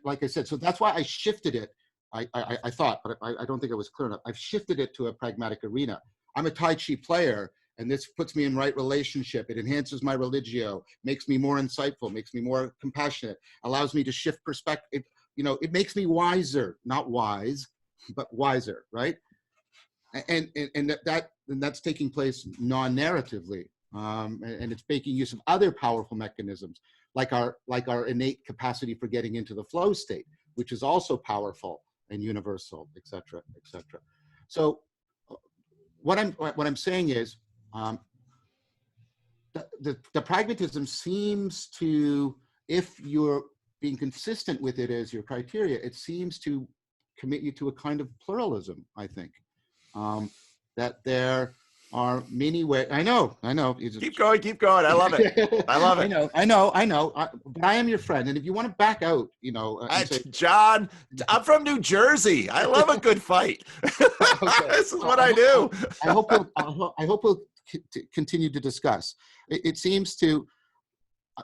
like I said, so that's why I shifted it. I thought, but I don't think it was clear enough. I've shifted it to a pragmatic arena. I'm a Tai Chi player, and this puts me in right relationship. It enhances my religio, makes me more insightful, makes me more compassionate, allows me to shift perspective. It makes me wiser, not wise, but wiser, right? And that's taking place non-narratively, and it's making use of other powerful mechanisms, like our innate capacity for getting into the flow state, which is also powerful and universal, et cetera, et cetera. So what I'm saying is, the pragmatism seems to, if you're being consistent with it as your criteria, it seems to commit you to a kind of pluralism, I think. That there are many ways. I know. Keep going. I love it. I love it. I know. But I am your friend, and if you want to back out, John, I'm from New Jersey. I love a good fight. Okay. This is what I do. I hope we'll continue to discuss. It seems to.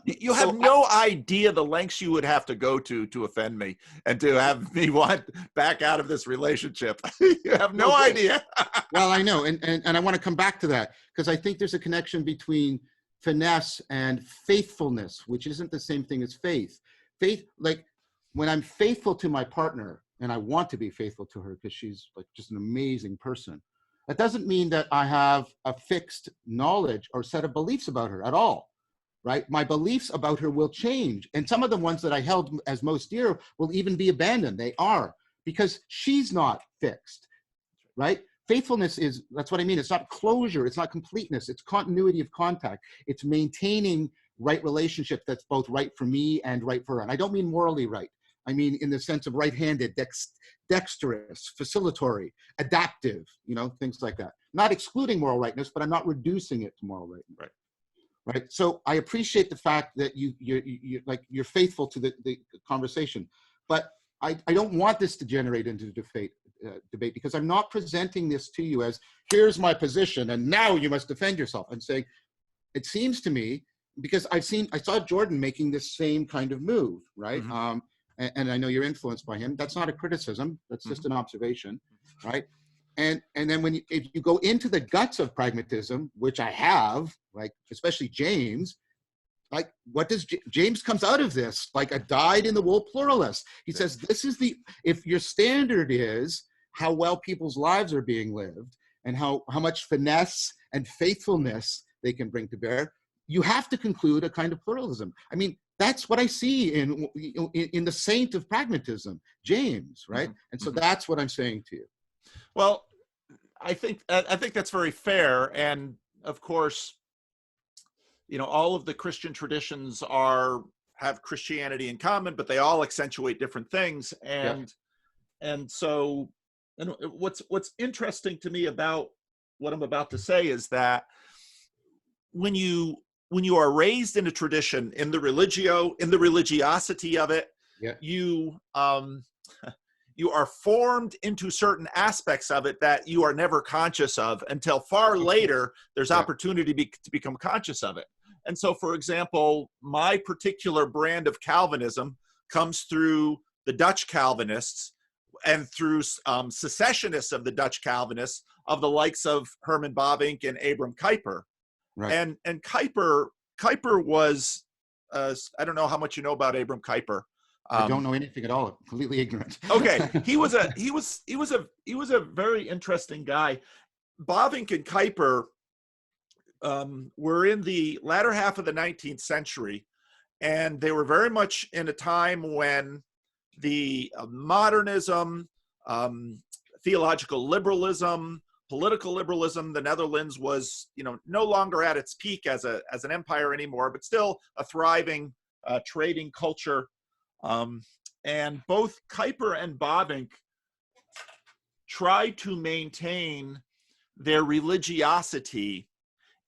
You have no idea the lengths you would have to go to offend me and to have me want back out of this relationship. You have no idea. Well, I know. And I want to come back to that, because I think there's a connection between finesse and faithfulness, which isn't the same thing as faith. Faith, like when I'm faithful to my partner, and I want to be faithful to her because she's like just an amazing person, that doesn't mean that I have a fixed knowledge or set of beliefs about her at all. Right? My beliefs about her will change. And some of the ones that I held as most dear will even be abandoned. They are, because she's not fixed, right? Faithfulness is, that's what I mean. It's not closure. It's not completeness. It's continuity of contact. It's maintaining right relationship that's both right for me and right for her. And I don't mean morally right. I mean in the sense of right-handed, dexterous, facilitatory, adaptive, things like that. Not excluding moral rightness, but I'm not reducing it to moral rightness. Right. Right. So I appreciate the fact that you're faithful to the conversation, but I don't want this to generate into debate, because I'm not presenting this to you as, here's my position and now you must defend yourself. I'm saying, it seems to me, because I saw Jordan making this same kind of move, right? Mm-hmm. And I know you're influenced by him. That's not a criticism. That's just an observation, right? And then if you go into the guts of pragmatism, which I have, like especially James, like what does James comes out of this like a dyed-in-the-wool pluralist. He says this is if your standard is how well people's lives are being lived and how much finesse and faithfulness they can bring to bear, you have to conclude a kind of pluralism. I mean, that's what I see in the saint of pragmatism, James, right? Mm-hmm. And so that's what I'm saying to you. Well, I think that's very fair. And of course, all of the Christian traditions have Christianity in common, but they all accentuate different things. And so, and what's interesting to me about what I'm about to say is that when you are raised in a tradition, in the religiosity of it, you are formed into certain aspects of it that you are never conscious of until far later there's opportunity to become conscious of it. And so, for example, my particular brand of Calvinism comes through the Dutch Calvinists and through secessionists of the Dutch Calvinists, of the likes of Herman Bavinck and Abram Kuyper. Right. And Kuyper was, I don't know how much you know about Abram Kuyper. I don't know anything at all. I'm completely ignorant. Okay, he was a very interesting guy. Bavinck and Kuyper were in the latter half of the 19th century, and they were very much in a time when the modernism, theological liberalism, political liberalism, the Netherlands was, no longer at its peak as an empire anymore, but still a thriving trading culture. And both Kuyper and Bavinck tried to maintain their religiosity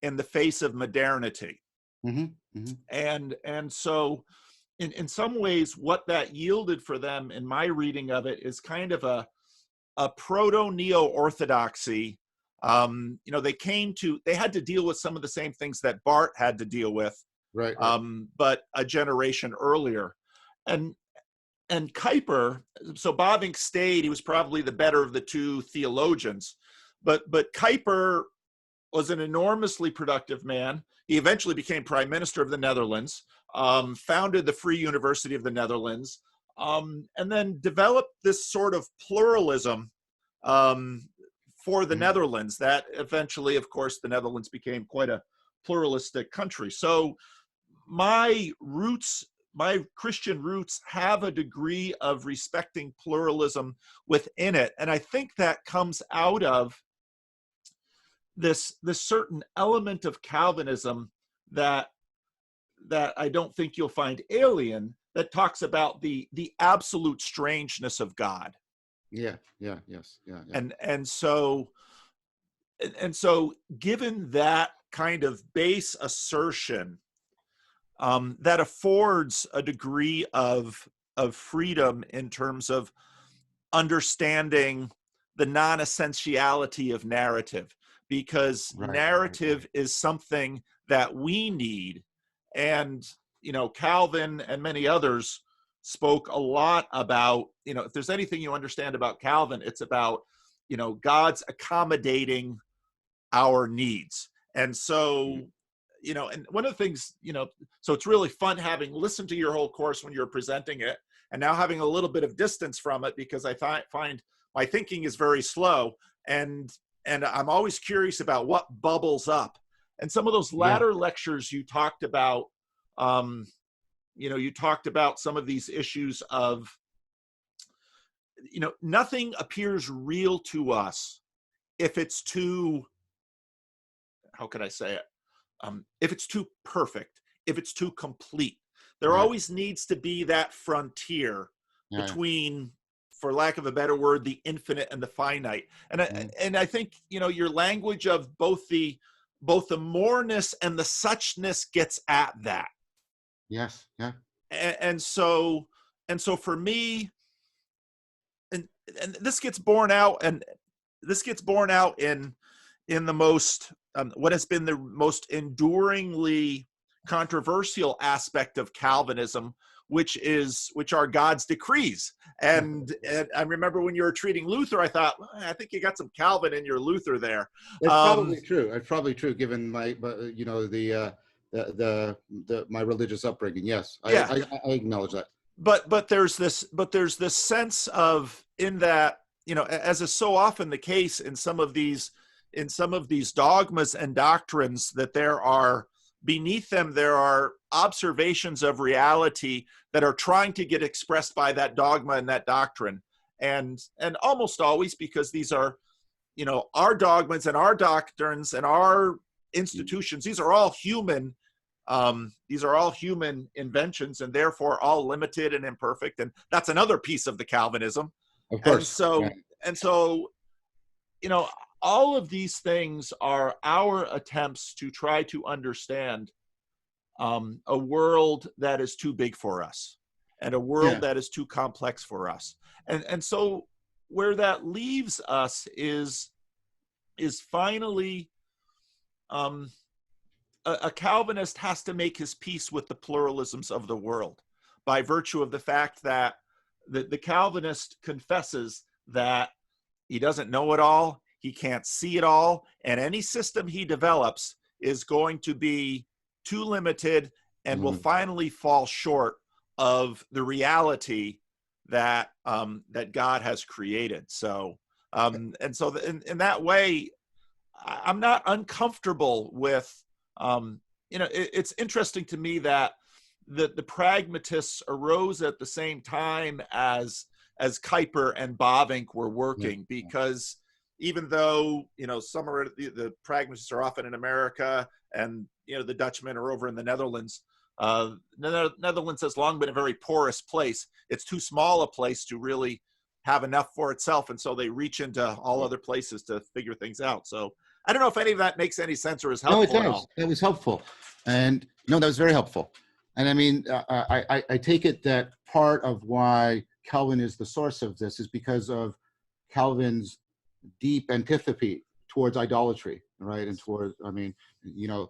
in the face of modernity. Mm-hmm. Mm-hmm. And so in some ways, what that yielded for them, in my reading of it, is kind of a proto-neo-orthodoxy. They had to deal with some of the same things that Barth had to deal with, right. But a generation earlier. And Kuyper, so Bavinck stayed, he was probably the better of the two theologians, but Kuyper was an enormously productive man. He eventually became Prime Minister of the Netherlands, founded the Free University of the Netherlands, and then developed this sort of pluralism for the Netherlands, that eventually, of course, the Netherlands became quite a pluralistic country. So my Christian roots have a degree of respecting pluralism within it. And I think that comes out of this certain element of Calvinism that I don't think you'll find alien, that talks about the absolute strangeness of God. Yeah. And so given that kind of base assertion, that affords a degree of freedom in terms of understanding the non-essentiality of narrative, because narrative is something that we need. And, Calvin and many others spoke a lot about, if there's anything you understand about Calvin, it's about, God's accommodating our needs. And so, and one of the things, so it's really fun having listened to your whole course when you're presenting it, and now having a little bit of distance from it, because I find my thinking is very slow, and I'm always curious about what bubbles up. And some of those latter lectures you talked about, you talked about some of these issues of, nothing appears real to us if it's too, how could I say it? If it's too perfect, if it's too complete. There always needs to be that frontier between, for lack of a better word, the infinite and the finite. And I think, your language of both the moreness and the suchness gets at that. Yes. Yeah. And so for me, and this gets borne out, in the most, what has been the most enduringly controversial aspect of Calvinism, which are God's decrees. And I remember when you were treating Luther, I thought, well, I think you got some Calvin in your Luther there. It's probably true. It's probably true, given my, my religious upbringing. Yes, I acknowledge that. But there's this sense of, in that, as is so often the case in some of these dogmas and doctrines, that beneath them there are observations of reality that are trying to get expressed by that dogma and that doctrine. And almost always, because these are, you know, our dogmas and our doctrines and our institutions, these are all human. These are all human inventions, and therefore all limited and imperfect. And that's another piece of the Calvinism. Of course. And so, you know, all of these things are our attempts to try to understand a world that is too big for us, and a world that is too complex for us. And so where that leaves us is finally, a Calvinist has to make his peace with the pluralisms of the world by virtue of the fact that the Calvinist confesses that he doesn't know it all, he can't see it all, and any system he develops is going to be too limited and will finally fall short of the reality that that God has created. So and so in that way, I'm not uncomfortable with you know, it's interesting to me that the pragmatists arose at the same time as Kuyper and Bavinck were working, because even though, you know, some are the pragmatists are often in America, and, you know, the Dutchmen are over in the Netherlands. The Netherlands has long been a very porous place. It's too small a place to really have enough for itself, and so they reach into all other places to figure things out. So I don't know if any of that makes any sense or is helpful. No, it does. That was helpful. And no, that was very helpful. And I mean, I take it that part of why Calvin is the source of this is because of Calvin's deep antipathy towards idolatry, right? And towards, I mean, you know,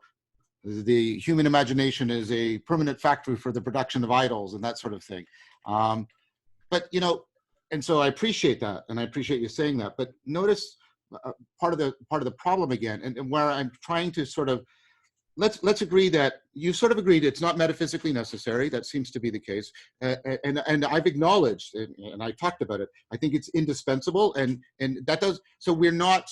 the human imagination is a permanent factory for the production of idols and that sort of thing. But, you know, and so I appreciate that, and I appreciate you saying that. But notice part of the problem again, and where I'm trying to sort of, let's agree that you sort of agreed it's not metaphysically necessary. That seems to be the case, and I've acknowledged, and I talked about it. I think it's indispensable, and that does. So we're not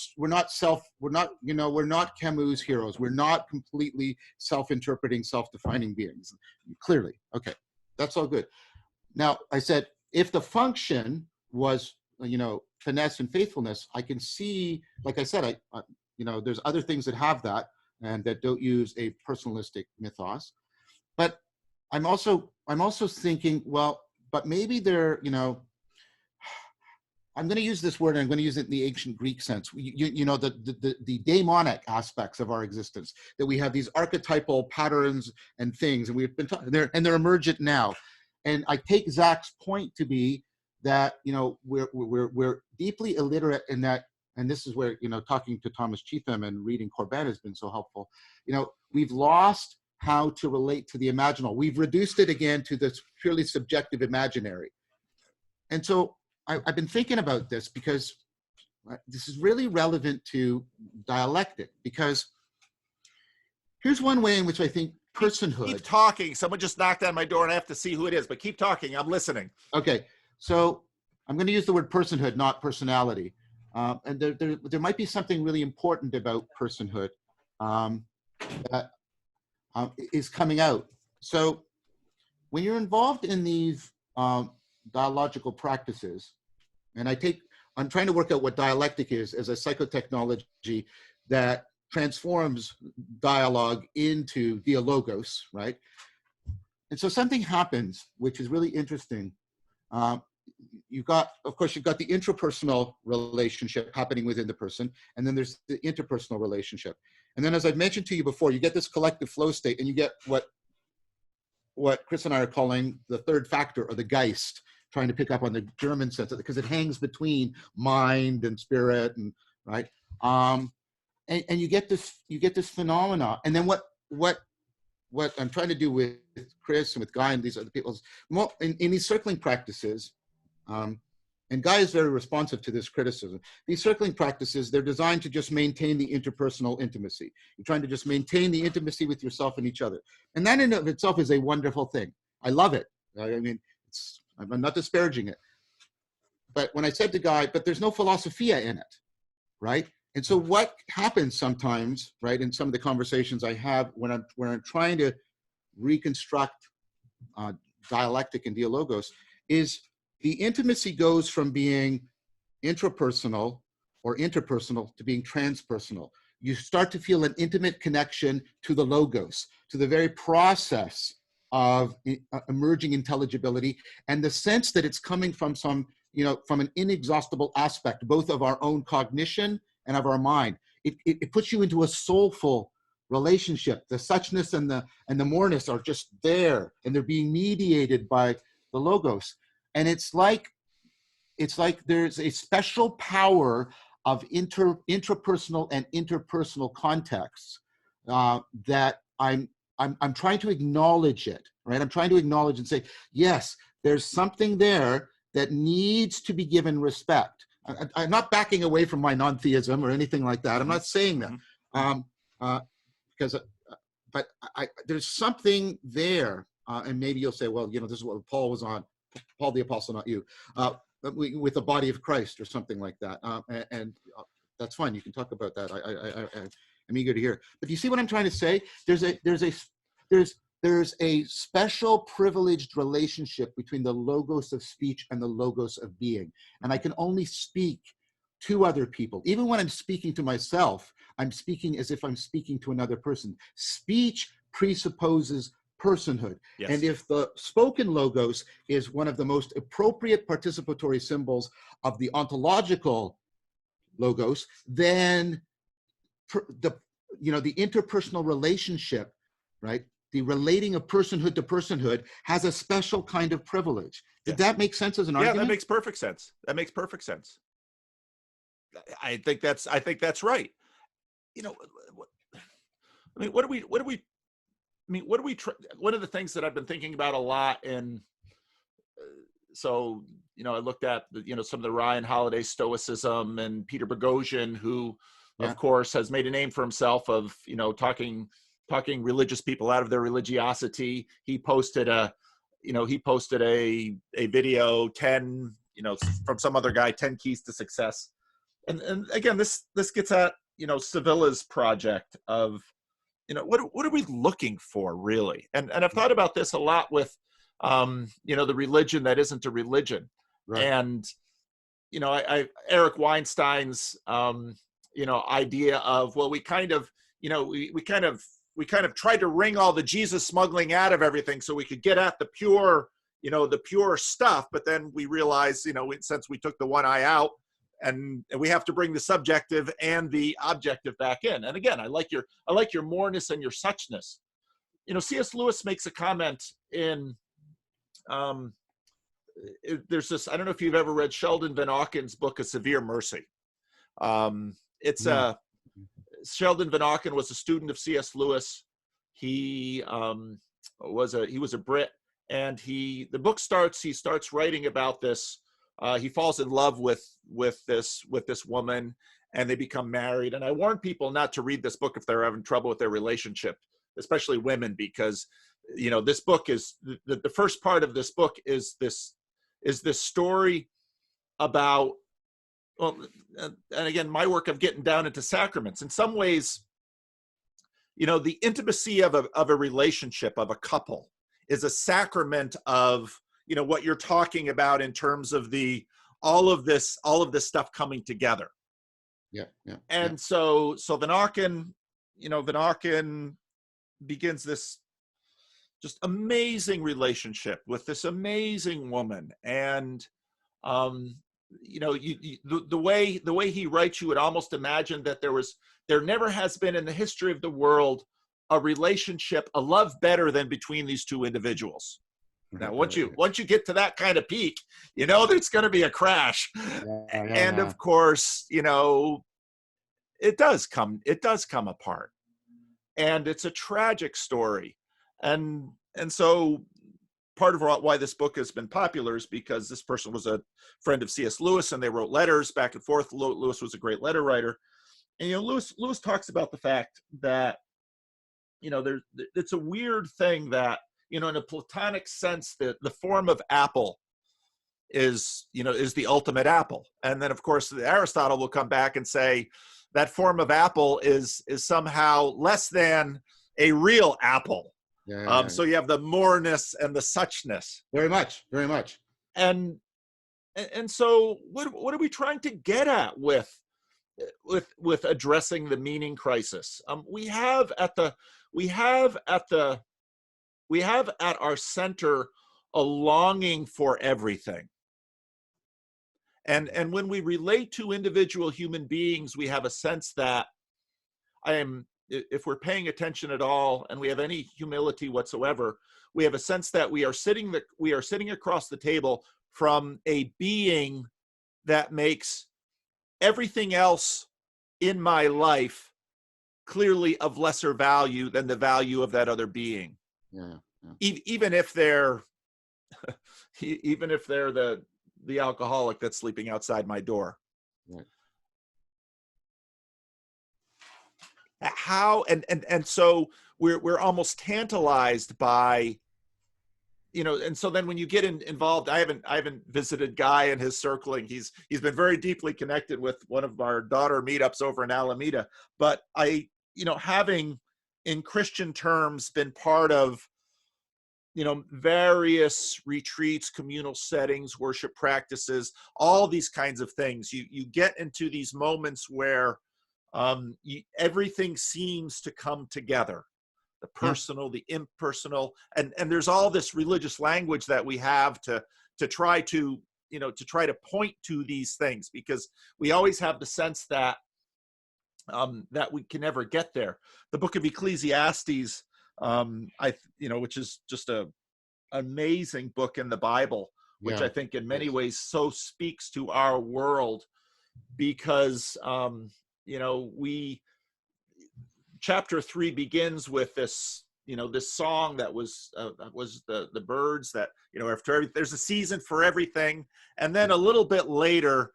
Camus heroes. We're not completely self-interpreting, self-defining beings. Clearly, okay, that's all good. Now I said if the function was, you know, finesse and faithfulness, I can see, like I said, you know, there's other things that have that and that don't use a personalistic mythos. But I'm also thinking, well, but maybe they're, you know, I'm going to use this word, and I'm going to use it in the ancient Greek sense. You know, the daemonic aspects of our existence, that we have these archetypal patterns and things, and we've been talking, they're emergent now. And I take Zach's point to be that, you know, we're deeply illiterate in that, and this is where, you know, talking to Thomas Cheetham and reading Corbett has been so helpful. You know, we've lost how to relate to the imaginal. We've reduced it again to this purely subjective imaginary. And so I've been thinking about this because this is really relevant to dialectic, because here's one way in which I think personhood. Keep talking. Someone just knocked on my door and I have to see who it is, but keep talking. I'm listening. Okay. So I'm going to use the word personhood, not personality. And there might be something really important about personhood that is coming out. So when you're involved in these dialogical practices, and I'm trying to work out what dialectic is as a psychotechnology that transforms dialogue into dialogos, right? And so something happens, which is really interesting. You've got the intrapersonal relationship happening within the person, and then there's the interpersonal relationship. And then, as I've mentioned to you before, you get this collective flow state, and you get what Chris and I are calling the third factor, or the Geist, trying to pick up on the German sense, because it hangs between mind and spirit, and right. And you get this phenomena. And then what I'm trying to do with Chris and with Guy and these other people is, in these circling practices, and Guy is very responsive to this criticism. These circling practices, they're designed to just maintain the interpersonal intimacy. You're trying to just maintain the intimacy with yourself and each other. And that in of itself is a wonderful thing. I love it. I mean, I'm not disparaging it. But when I said to Guy, but there's no philosophia in it, right? And so what happens sometimes, right, in some of the conversations I have when I'm trying to reconstruct dialectic and dialogos, is the intimacy goes from being intrapersonal or interpersonal to being transpersonal. You start to feel an intimate connection to the logos, to the very process of emerging intelligibility, and the sense that it's coming from some, from an inexhaustible aspect, both of our own cognition and of our mind. It puts you into a soulful relationship. The suchness and the moreness are just there, and they're being mediated by the logos. And it's like there's a special power of intrapersonal and interpersonal contexts that I'm trying to acknowledge it, right? I'm trying to acknowledge and say, yes, there's something there that needs to be given respect. I'm not backing away from my non-theism or anything like that. I'm not saying that, but there's something there, and maybe you'll say, well, this is what Paul was on, Paul the Apostle, not you, with the body of Christ or something like that, and that's fine. You can talk about that. I'm eager to hear. But you see what I'm trying to say? There's a special privileged relationship between the logos of speech and the logos of being. And I can only speak to other people. Even when I'm speaking to myself, I'm speaking as if I'm speaking to another person. Speech presupposes personhood. Yes. And if the spoken logos is one of the most appropriate participatory symbols of the ontological logos, then the interpersonal relationship, right? The relating of personhood to personhood has a special kind of privilege. Did that make sense as an argument? Yeah, that makes perfect sense. That makes perfect sense. I think that's right. One of the things that I've been thinking about a lot, and I looked at some of the Ryan Holiday Stoicism and Peter Boghossian, who of course has made a name for himself of talking religious people out of their religiosity. He posted a video, 10 from some other guy, 10 keys to success. And again, this gets at Sevilla's project of what are we looking for really? And I've thought about this a lot with the religion that isn't a religion. Right. And Eric Weinstein's idea of, well, we kind of tried to wring all the Jesus smuggling out of everything so we could get at the pure stuff, but then we realized since we took the one eye out, and we have to bring the subjective and the objective back in. And again, I like your moreness and your suchness. C.S. Lewis makes a comment in there's this, I don't know if you've ever read Sheldon Van Auken's book, A Severe Mercy. Sheldon Van Auken was a student of C.S. Lewis. He was a Brit, and he starts writing about this. He falls in love with this woman, and they become married. And I warn people not to read this book if they're having trouble with their relationship, especially women, because this book is the first part of this book is this story about, well, and again, my work of getting down into sacraments. In some ways, the intimacy of a relationship, of a couple, is a sacrament of what you're talking about in terms of all of this stuff coming together. And so Van Auken begins this just amazing relationship with this amazing woman, and the way he writes, you would almost imagine that there never has been in the history of the world a relationship, a love better than between these two individuals. Now, once you get to that kind of peak, there's going to be a crash. And of course, it does come apart, and it's a tragic story. And so part of why this book has been popular is because this person was a friend of C.S. Lewis, and they wrote letters back and forth. Lewis was a great letter writer. And, Lewis talks about the fact that, it's a weird thing that, in a Platonic sense, that the form of apple is the ultimate apple. And then, of course, Aristotle will come back and say that form of apple is somehow less than a real apple. So you have the moreness and the suchness. Very much. And so what are we trying to get at with with addressing the meaning crisis. We have at our center a longing for everything. And when we relate to individual human beings, we have a sense that if we're paying attention at all and we have any humility whatsoever, we have a sense that we are sitting across the table from a being that makes everything else in my life clearly of lesser value than the value of that other being. Yeah. Even if they're the alcoholic that's sleeping outside my door. Right. How and so we're almost tantalized by, and so then when you get involved, I haven't visited Guy and his circling. He's been very deeply connected with one of our daughter meetups over in Alameda. But having in Christian terms been part of various retreats, communal settings, worship practices, all these kinds of things, you get into these moments where everything seems to come together. The personal, the impersonal, and there's all this religious language that we have to try to point to these things, because we always have the sense that that we can never get there. The book of Ecclesiastes, which is just a amazing book in the Bible, which I think in many ways so speaks to our world, because chapter 3 begins with this this song that was the birds that after there's a season for everything, and then a little bit later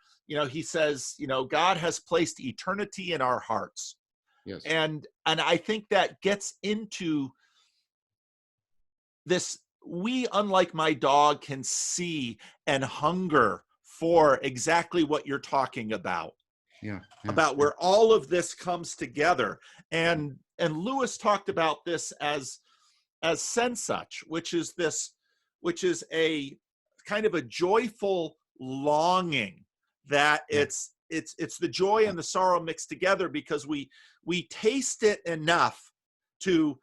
he says God has placed eternity in our hearts. Yes. And I think that gets into this. We, unlike my dog, can see and hunger for exactly what you're talking about. About where all of this comes together. And Lewis talked about this as sensuch, which is a kind of a joyful longing, that it's the joy and the sorrow mixed together, because we taste it enough to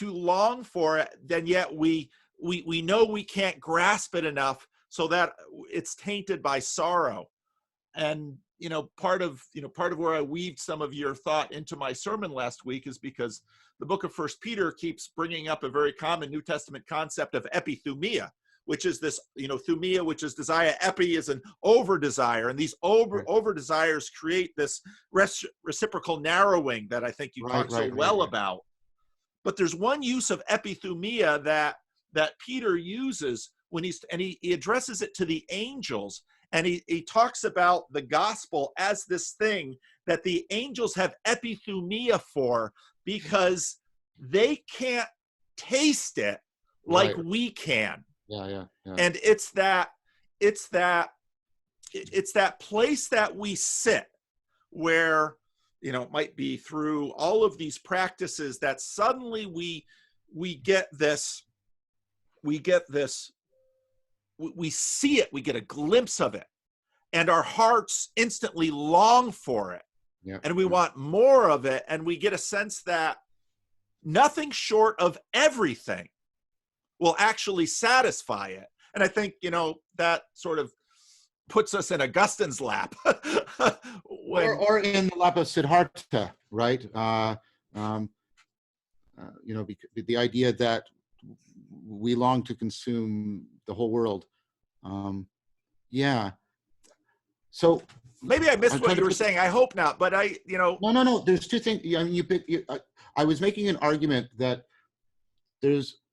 long for it, then yet we know we can't grasp it enough, so that it's tainted by sorrow. And part of where I weaved some of your thought into my sermon last week is because the book of First Peter keeps bringing up a very common New Testament concept of epithumia, which is this thumia, which is desire. Epi is an over desire, and these over desires create this reciprocal narrowing that I think you talk so well about. But there's one use of epithumia that Peter uses when he addresses it to the angels. And he talks about the gospel as this thing that the angels have epithumia for, because they can't taste it like we can. Yeah. And it's that place that we sit, where it might be through all of these practices that suddenly we get this. We see it, we get a glimpse of it, and our hearts instantly long for it. And we want more of it, and we get a sense that nothing short of everything will actually satisfy it. And I think, that sort of puts us in Augustine's lap. or in the lap of Siddhartha, right? The idea that we long to consume the whole world. So maybe I missed what you were saying. I hope not, but No. There's two things. I mean, I was making an argument that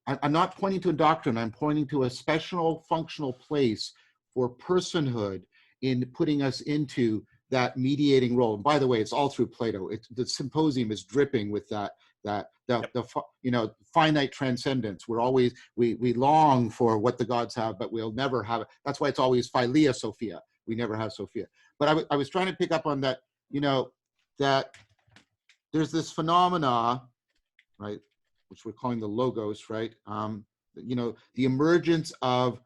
I'm not pointing to a doctrine. I'm pointing to a special functional place for personhood in putting us into that mediating role. And by the way, it's all through Plato. The symposium is dripping with the finite transcendence. We long for what the gods have, but we'll never have it. That's why it's always Philia Sophia. We never have Sophia. But I was trying to pick up on that, that there's this phenomena, right, which we're calling the logos, right? The emergence of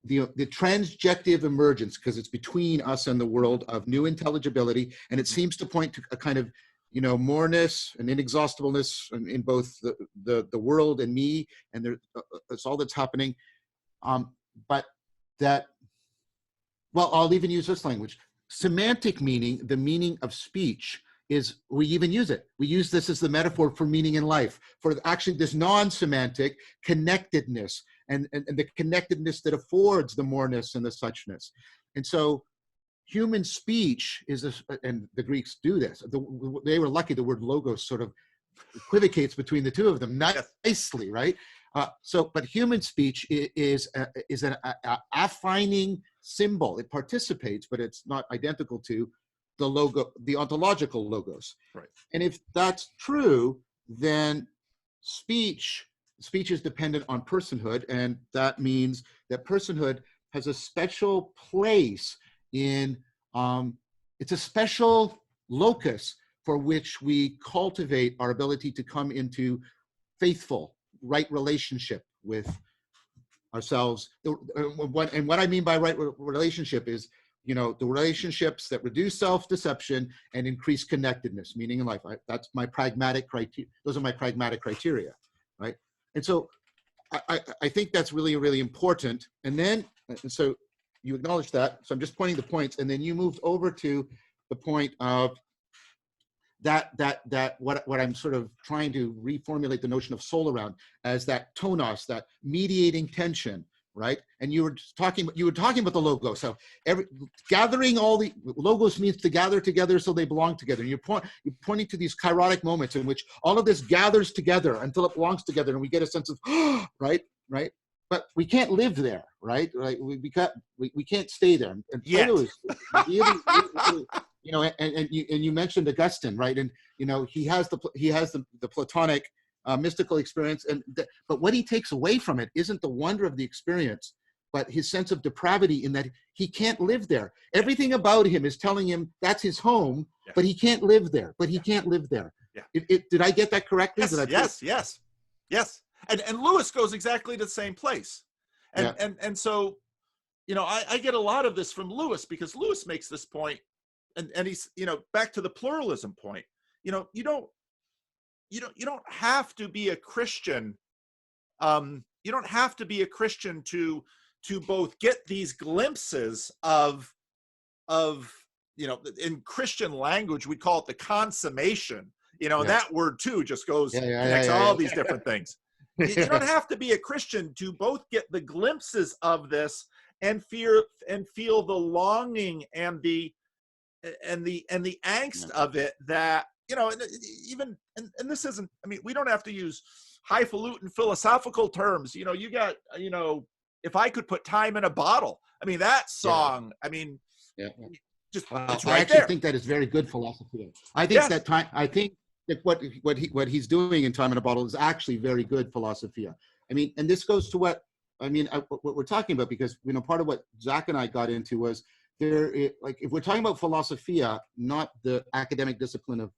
the transjective emergence, because it's between us and the world, of new intelligibility, and it seems to point to a kind of, moreness and inexhaustibleness in both the world and me, and that's all that's happening. But that, well, I'll even use this language. Semantic meaning, the meaning of speech, is, we even use it. We use this as the metaphor for meaning in life, for actually this non-semantic connectedness, and the connectedness that affords the moreness and the suchness. And so human speech is, and the Greeks do this. They were lucky. The word logos sort of equivocates between the two of them nicely, right? But human speech is an affining symbol. It participates, but it's not identical to the ontological logos. Right. And if that's true, then speech is dependent on personhood, and that means that personhood has a special place in, it's a special locus for which we cultivate our ability to come into faithful, right relationship with ourselves. And what I mean by right relationship is, the relationships that reduce self-deception and increase connectedness, meaning in life. That's my pragmatic criteria. Those are my pragmatic criteria, right? And so I think that's really, really important. And then, so you acknowledge that. So I'm just pointing the points, and then you moved over to the point of what I'm sort of trying to reformulate the notion of soul around as that tonos, that mediating tension, right? And you were talking about the logos. So gathering all the logos means to gather together so they belong together. And you're pointing to these kairotic moments in which all of this gathers together until it belongs together, and we get a sense of right. But we can't live there, right? We can't stay there. And Plato is really, and you mentioned Augustine, right? And he has the Platonic mystical experience, but what he takes away from it isn't the wonder of the experience, but his sense of depravity, in that he can't live there. Everything about him is telling him that's his home, but he can't live there. Yeah. Did I get that correctly? Yes. And Lewis goes exactly to the same place. And so, I get a lot of this from Lewis, because Lewis makes this point, and he's, back to the pluralism point. You don't have to be a Christian. You don't have to be a Christian to both get these glimpses of in Christian language, we call it the consummation. That word too just goes connects all these different things. You don't have to be a Christian to both get the glimpses of this and feel the longing and the angst of it, that even and this isn't, we don't have to use highfalutin philosophical terms. You got, if I could put time in a bottle, that song, just it's right. I actually think that is very good philosophy. I think that what he's doing in Time in a Bottle is actually very good philosophia. And this goes to what we're talking about, because part of what Zach and I got into was if we're talking about philosophia, not the academic discipline of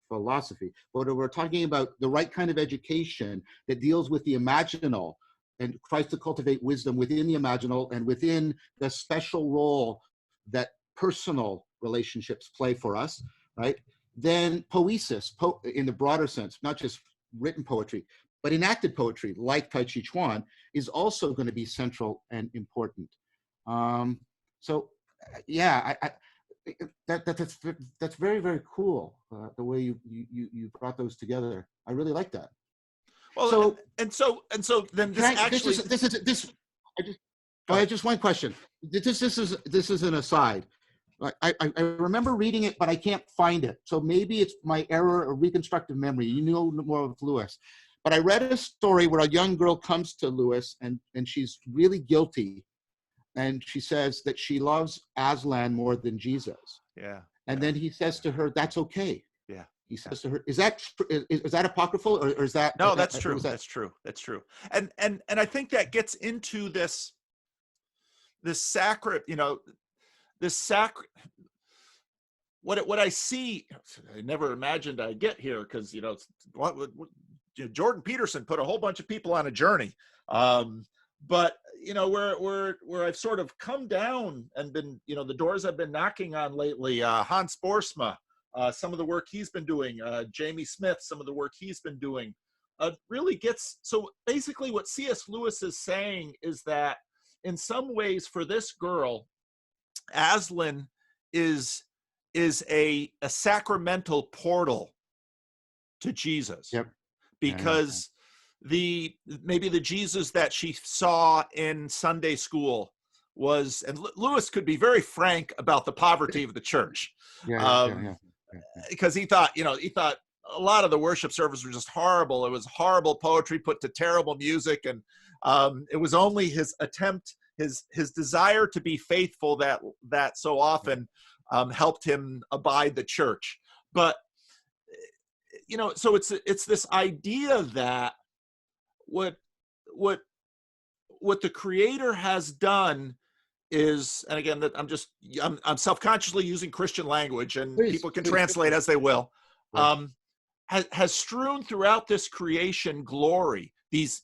philosophy, but we're talking about the right kind of education that deals with the imaginal and tries to cultivate wisdom within the imaginal and within the special role that personal relationships play for us, right? Then poesis, in the broader sense, not just written poetry, but enacted poetry, like Tai Chi Chuan, is also going to be central and important. That's very, very cool, the way you brought those together. I really like that. Well, just one question. This is an aside. I remember reading it, but I can't find it. So maybe it's my error or reconstructive memory. You know more of Lewis. But I read a story where a young girl comes to Lewis and she's really guilty. And she says that she loves Aslan more than Jesus. Yeah. And then he says to her, that's okay. Yeah. He says to her, is that apocryphal, or is that? No, that's true. That's true. And I think that gets into this sacred, what I see, I never imagined I'd get here, because Jordan Peterson put a whole bunch of people on a journey, but you know, where I've sort of come down and been, you know, the doors I've been knocking on lately, Hans Boersma, some of the work he's been doing, Jamie Smith, some of the work he's been doing, really gets, so basically what C.S. Lewis is saying is that in some ways for this girl, Aslan is a sacramental portal to Jesus. Yep. Because maybe the Jesus that she saw in Sunday school was, and Lewis could be very frank about the poverty of the church. Because he thought a lot of the worship services were just horrible. It was horrible poetry put to terrible music, and it was only his attempt, his desire to be faithful that so often helped him abide the church. But you know, so it's this idea that what the Creator has done is, and again, that I'm self-consciously using Christian language, and people can translate as they will, has strewn throughout this creation glory. These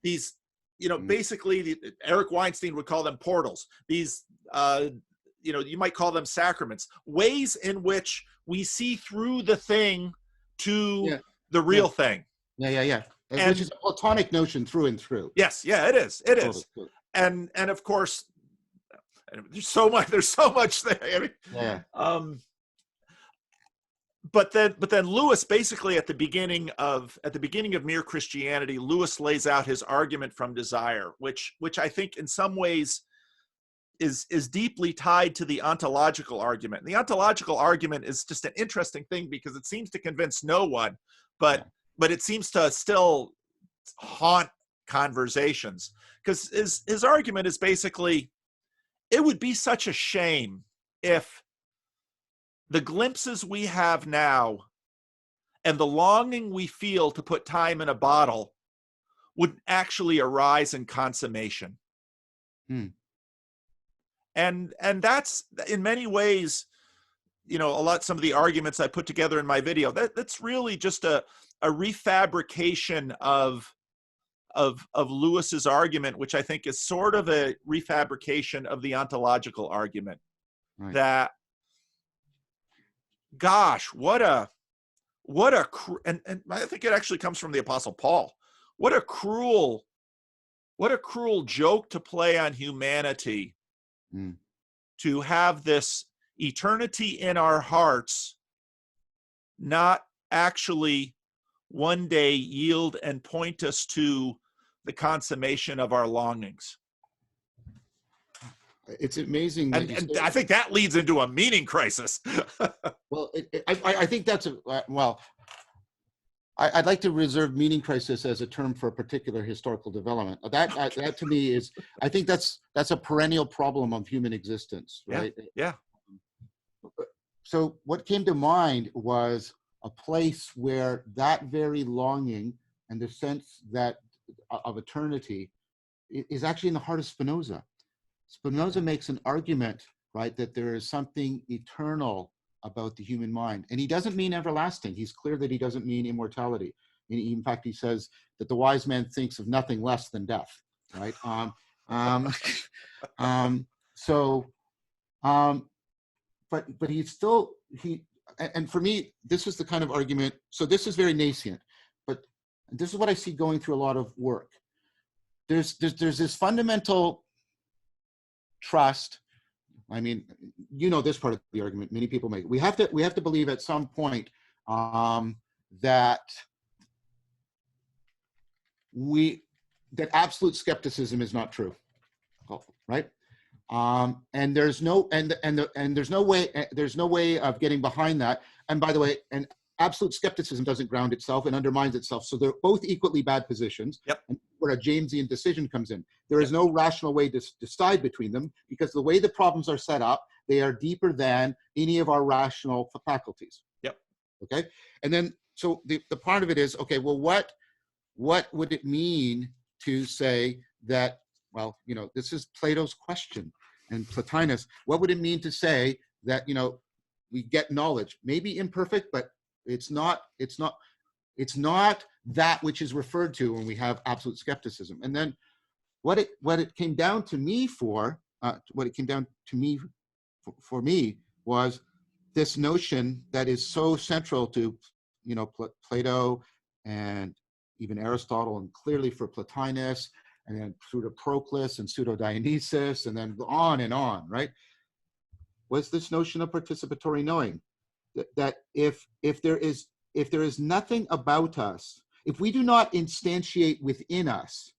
you know, basically Eric Weinstein would call them portals. These you know, you might call them sacraments, ways in which we see through the thing to the real thing. And, which is a Platonic notion through and through. Yes, it is. Totally. And of course, there's so much there. I mean, but then Lewis basically at the beginning of Mere Christianity, Lewis lays out his argument from desire, which I think in some ways is deeply tied to the ontological argument. And the ontological argument is just an interesting thing because it seems to convince no one, but it seems to still haunt conversations. Because his argument is basically, it would be such a shame if the glimpses we have now and the longing we feel to put time in a bottle would actually arise in consummation. And that's in many ways, you know, some of the arguments I put together in my video, that's really just a refabrication of Lewis's argument, which I think is sort of a refabrication of the ontological argument. Right. That, gosh, and I think it actually comes from the Apostle Paul. What a cruel joke to play on humanity. To have this eternity in our hearts not actually one day yield and point us to the consummation of our longings. It's amazing. And I think that leads into a meaning crisis. Well, I think that's I'd like to reserve meaning crisis as a term for a particular historical development. That to me is, I think that's a perennial problem of human existence, right? Yeah. So what came to mind was a place where that very longing and the sense that of eternity is actually in the heart of Spinoza. Spinoza makes an argument, right, that there is something eternal about the human mind. And he doesn't mean everlasting. He's clear that he doesn't mean immortality. In fact, he says that the wise man thinks of nothing less than death, right? But he's still, and for me, this is the kind of argument, so this is very nascent, but this is what I see going through a lot of work. There's this fundamental trust. I mean, you know this part of the argument many people make. We have to believe at some point that absolute skepticism is not true, right? And there's no way of getting behind that. And by the way, and absolute skepticism doesn't ground itself and undermines itself. So they're both equally bad positions. Yep. And where a Jamesian decision comes in. There is no rational way to decide between them, because the way the problems are set up, they are deeper than any of our rational faculties. Yep. Okay. And then, so the part of it is, okay, well, what would it mean to say that, well, you know, this is Plato's question and Plotinus, what would it mean to say that, you know, we get knowledge, maybe imperfect, but it's not that which is referred to when we have absolute skepticism. And then what it came down to me for, what it came down to me for me was this notion that is so central to, you know, Plato and even Aristotle, and clearly for Plotinus, and then Pseudo-Proclus and Pseudo-Dionysius, and then on, right? Was this notion of participatory knowing, that if there is nothing about us, if we do not instantiate within us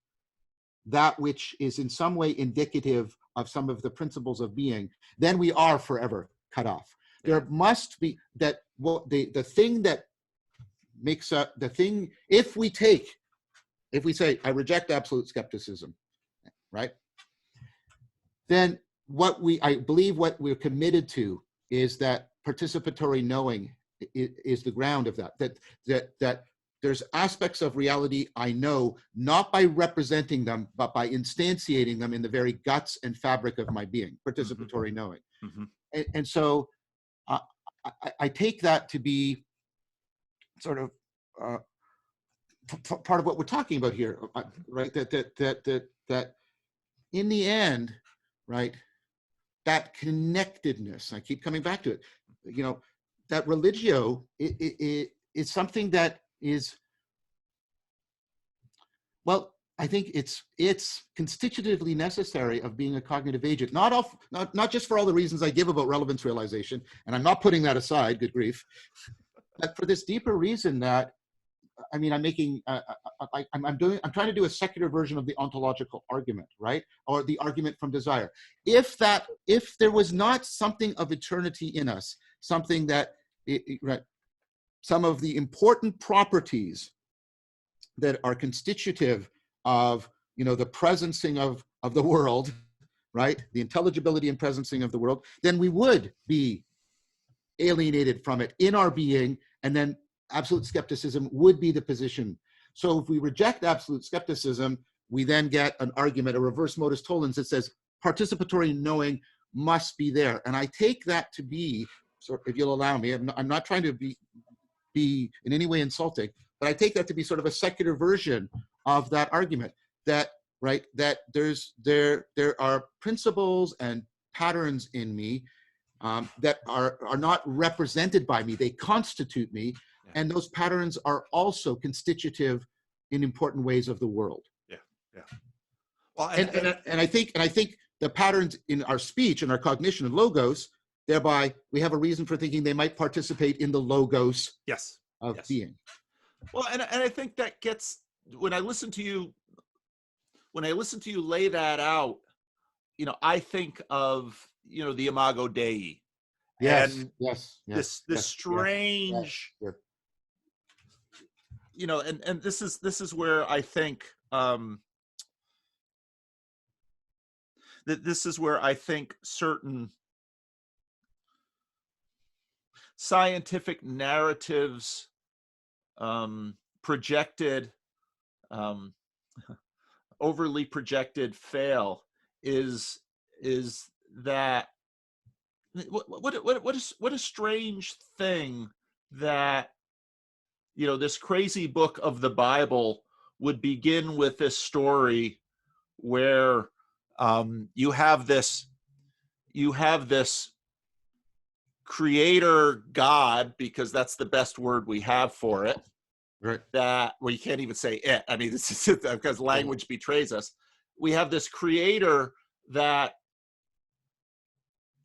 that which is in some way indicative of some of the principles of being, then we are forever cut off. There must be that, well, the thing that makes up the thing, if we say, I reject absolute skepticism, right? Then I believe what we're committed to is that participatory knowing is the ground of that there's aspects of reality I know, not by representing them, but by instantiating them in the very guts and fabric of my being, participatory knowing. And so I take that to be sort of part of what we're talking about here, right? That in the end, right, that connectedness, I keep coming back to it, you know, that religio is something that is, well, I think it's constitutively necessary of being a cognitive agent, not just for all the reasons I give about relevance realization, and I'm not putting that aside, good grief, but for this deeper reason that, I mean, I'm trying to do a secular version of the ontological argument, right? Or the argument from desire. If there was not something of eternity in us, something that, right, some of the important properties that are constitutive of, you know, the presencing of the world, right? The intelligibility and presencing of the world, then we would be alienated from it in our being, and then absolute skepticism would be the position. So if we reject absolute skepticism, we then get an argument, a reverse modus tollens, that says participatory knowing must be there. And I take that to be, so if you'll allow me, I'm not trying to be in any way insulting, but I take that to be sort of a secular version of that argument, that, right, that there are principles and patterns in me that are not represented by me, they constitute me, and those patterns are also constitutive in important ways of the world. Well, and I think the patterns in our speech and our cognition of logos, thereby we have a reason for thinking they might participate in the logos of being. Well, and I think that gets, when I listen to you lay that out, you know, I think of, you know, the Imago Dei. This strange, you know, and this is where I think this is where I think certain scientific narratives projected, overly projected, fail, is that what a strange thing that, you know, this crazy book of the Bible would begin with this story where you have this creator God, because that's the best word we have for it, right? That, well, you can't even say it. I mean, this is because language betrays us. We have this creator that,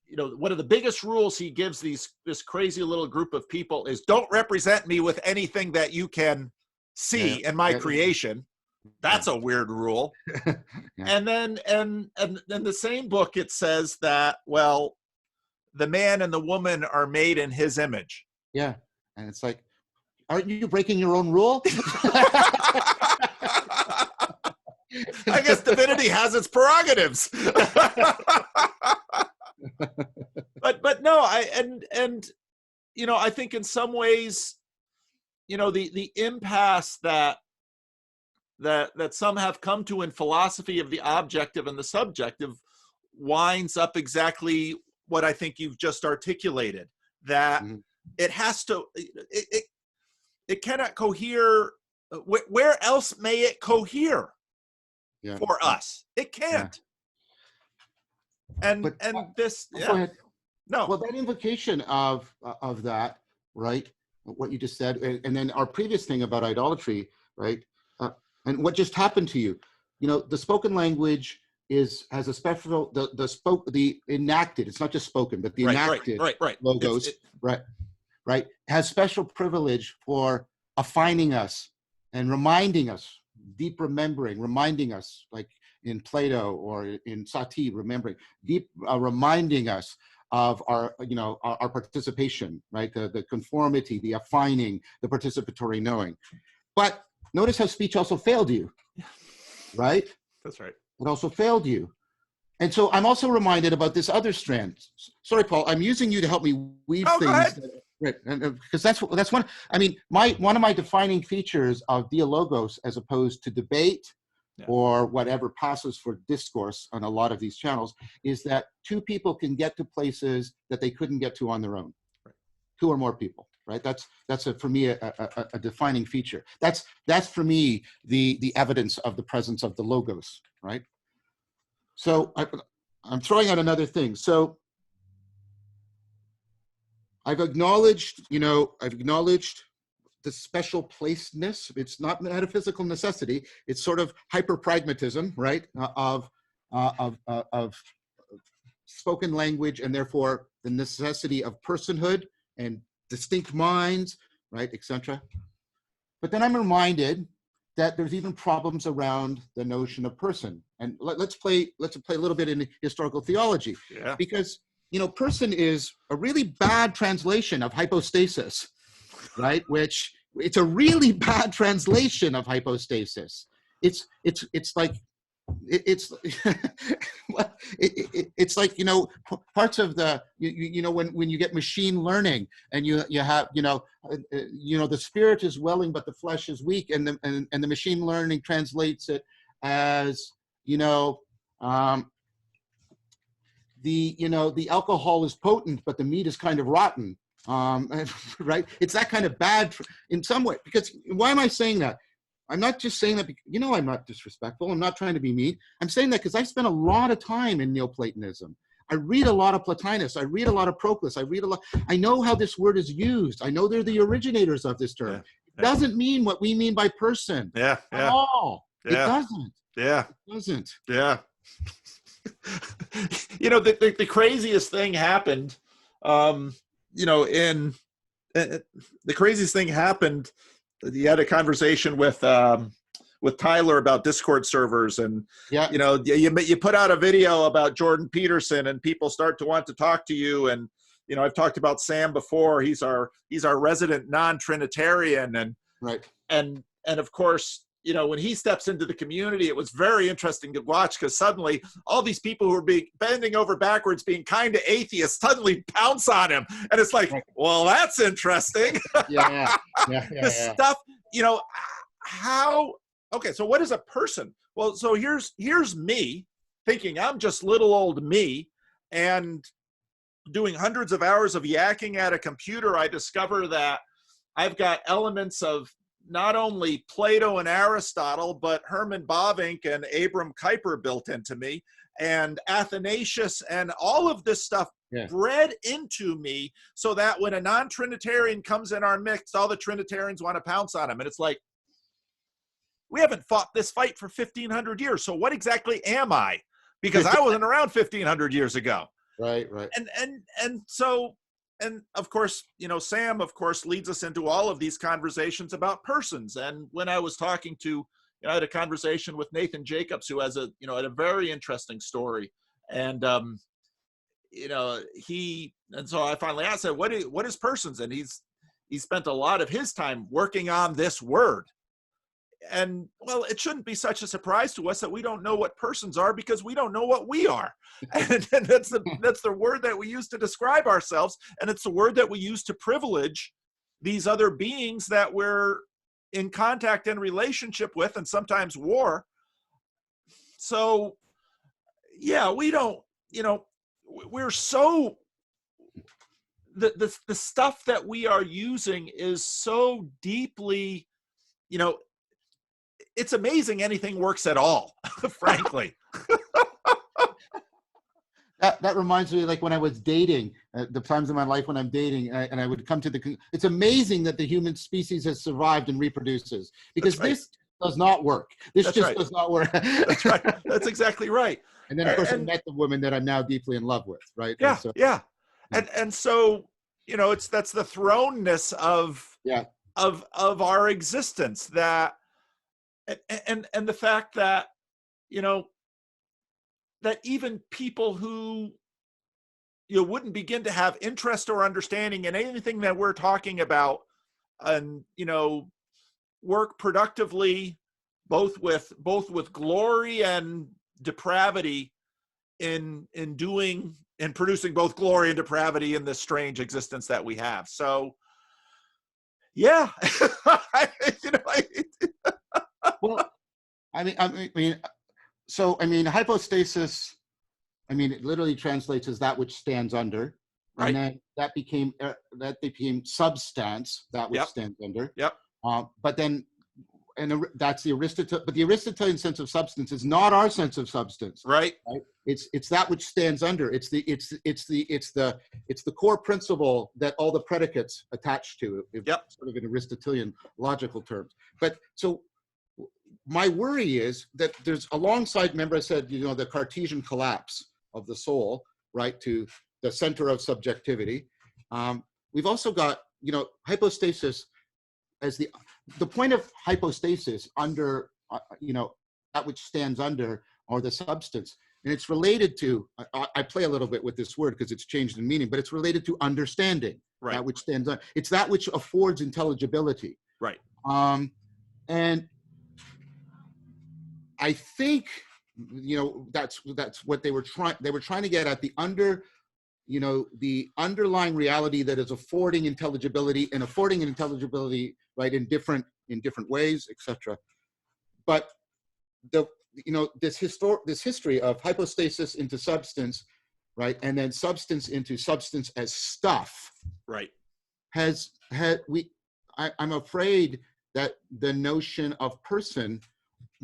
you know, one of the biggest rules he gives this crazy little group of people is, don't represent me with anything that you can see in my creation. That's a weird rule. And then the same book, it says that, well, the man and the woman are made in his image. Yeah. And it's like, aren't you breaking your own rule? I guess divinity has its prerogatives. but no, and you know, I think in some ways, you know, the impasse that some have come to in philosophy of the objective and the subjective winds up exactly what I think you've just articulated, that it has to, it cannot cohere. Where else may it cohere? for us. It yeah. can't. And But this, go yeah, ahead. no. Well, that invocation of that, right? What you just said, and then our previous thing about idolatry, right? And what just happened to you? You know, the spoken language has a special the enacted. It's not just spoken, but the enacted Right. logos, right, has special privilege for affining us and reminding us, deep remembering, reminding us, like in Plato or in Sati, remembering, deep reminding us of our, our participation, right? The conformity, the affining, the participatory knowing. But notice how speech also failed you, right? That's right. It also failed you. And so I'm also reminded about this other strand. Sorry, Paul, I'm using you to help me weave things. Right, because that's one. I mean, one of my defining features of dialogos, as opposed to debate, or whatever passes for discourse on a lot of these channels, is that two people can get to places that they couldn't get to on their own. Right. Two or more people, right? That's for me a defining feature. That's for me the evidence of the presence of the logos, right? So I'm throwing out another thing. So I've acknowledged the special placedness. It's not metaphysical necessity. It's sort of hyper-pragmatism, right? Of spoken language, and therefore the necessity of personhood and distinct minds, right, etc. But then I'm reminded that there's even problems around the notion of person. And let's play a little bit in historical theology, because person is a really bad translation of hypostasis, right? Which it's a really bad translation of hypostasis. It's like it's it's like parts of the when you get machine learning and you have the spirit is willing but the flesh is weak, and the machine learning translates it as the alcohol is potent but the meat is kind of rotten, right? It's that kind of bad in some way. Because why am I saying that? I'm not just saying that, I'm not disrespectful. I'm not trying to be mean. I'm saying that because I spent a lot of time in Neoplatonism. I read a lot of Plotinus. I read a lot of Proclus. I know how this word is used. I know they're the originators of this term. It doesn't mean what we mean by person at all. It doesn't. It doesn't. The craziest thing happened, the craziest thing happened. You had a conversation with Tyler about Discord servers, and you put out a video about Jordan Peterson, and people start to want to talk to you. And I've talked about Sam before. He's our resident non-Trinitarian, and of course, when he steps into the community, it was very interesting to watch, because suddenly all these people who are bending over backwards, being kind of atheists, suddenly pounce on him. And it's like, well, that's interesting. This stuff, okay, so what is a person? Well, so here's me thinking I'm just little old me, and doing hundreds of hours of yakking at a computer, I discover that I've got elements of not only Plato and Aristotle, but Herman Bavinck and Abram Kuyper built into me, and Athanasius, and all of this stuff bred into me, so that when a non-Trinitarian comes in our mix, all the Trinitarians want to pounce on him. And it's like, we haven't fought this fight for 1,500 years. So what exactly am I? Because I wasn't around 1,500 years ago. Right. And of course, Sam, of course, leads us into all of these conversations about persons. And when I was talking to, I had a conversation with Nathan Jacobs, who has had a very interesting story. And, and so I finally asked him, what is persons? And he spent a lot of his time working on this word. And well, it shouldn't be such a surprise to us that we don't know what persons are, because we don't know what we are. And that's the word that we use to describe ourselves. And it's the word that we use to privilege these other beings that we're in contact and relationship with, and sometimes war. So yeah, we don't, we're so, the stuff that we are using is so deeply, it's amazing anything works at all, frankly. That reminds me, like when I was dating, the times in my life when I'm dating, and I would come to it's amazing that the human species has survived and reproduces, because this does not work. This just does not work. That's right. That's exactly right. And then, of course, I met the woman that I'm now deeply in love with, right? Yeah, yeah. And so, you know, that's the thrownness of our existence, that and the fact that, you know, that even people who, you know, wouldn't begin to have interest or understanding in anything that we're talking about, and, you know, work productively both with glory and depravity in producing both glory and depravity in this strange existence that we have. So yeah. You know, well, I mean, so hypostasis, I mean, it literally translates as that which stands under, right? And then that became substance, that which stands under. Yep. But then, and that's the Aristotelian. But the Aristotelian sense of substance is not our sense of substance. Right. It's that which stands under. It's the core principle that all the predicates attach to. Sort of in Aristotelian logical terms. But so my worry is that there's, alongside, remember I said, you know, the Cartesian collapse of the soul, right, to the center of subjectivity. We've also got, you know, hypostasis as the point of hypostasis under, you know, that which stands under, or the substance. And it's related to, I play a little bit with this word because it's changed in meaning, but it's related to understanding, that which stands under. It's that which affords intelligibility. Right. And I think, you know, that's what they were trying to get at, the underlying reality that is affording intelligibility, right, in different ways, etc. But this history of hypostasis into substance, right, and then substance into substance as stuff, right, I'm afraid that the notion of person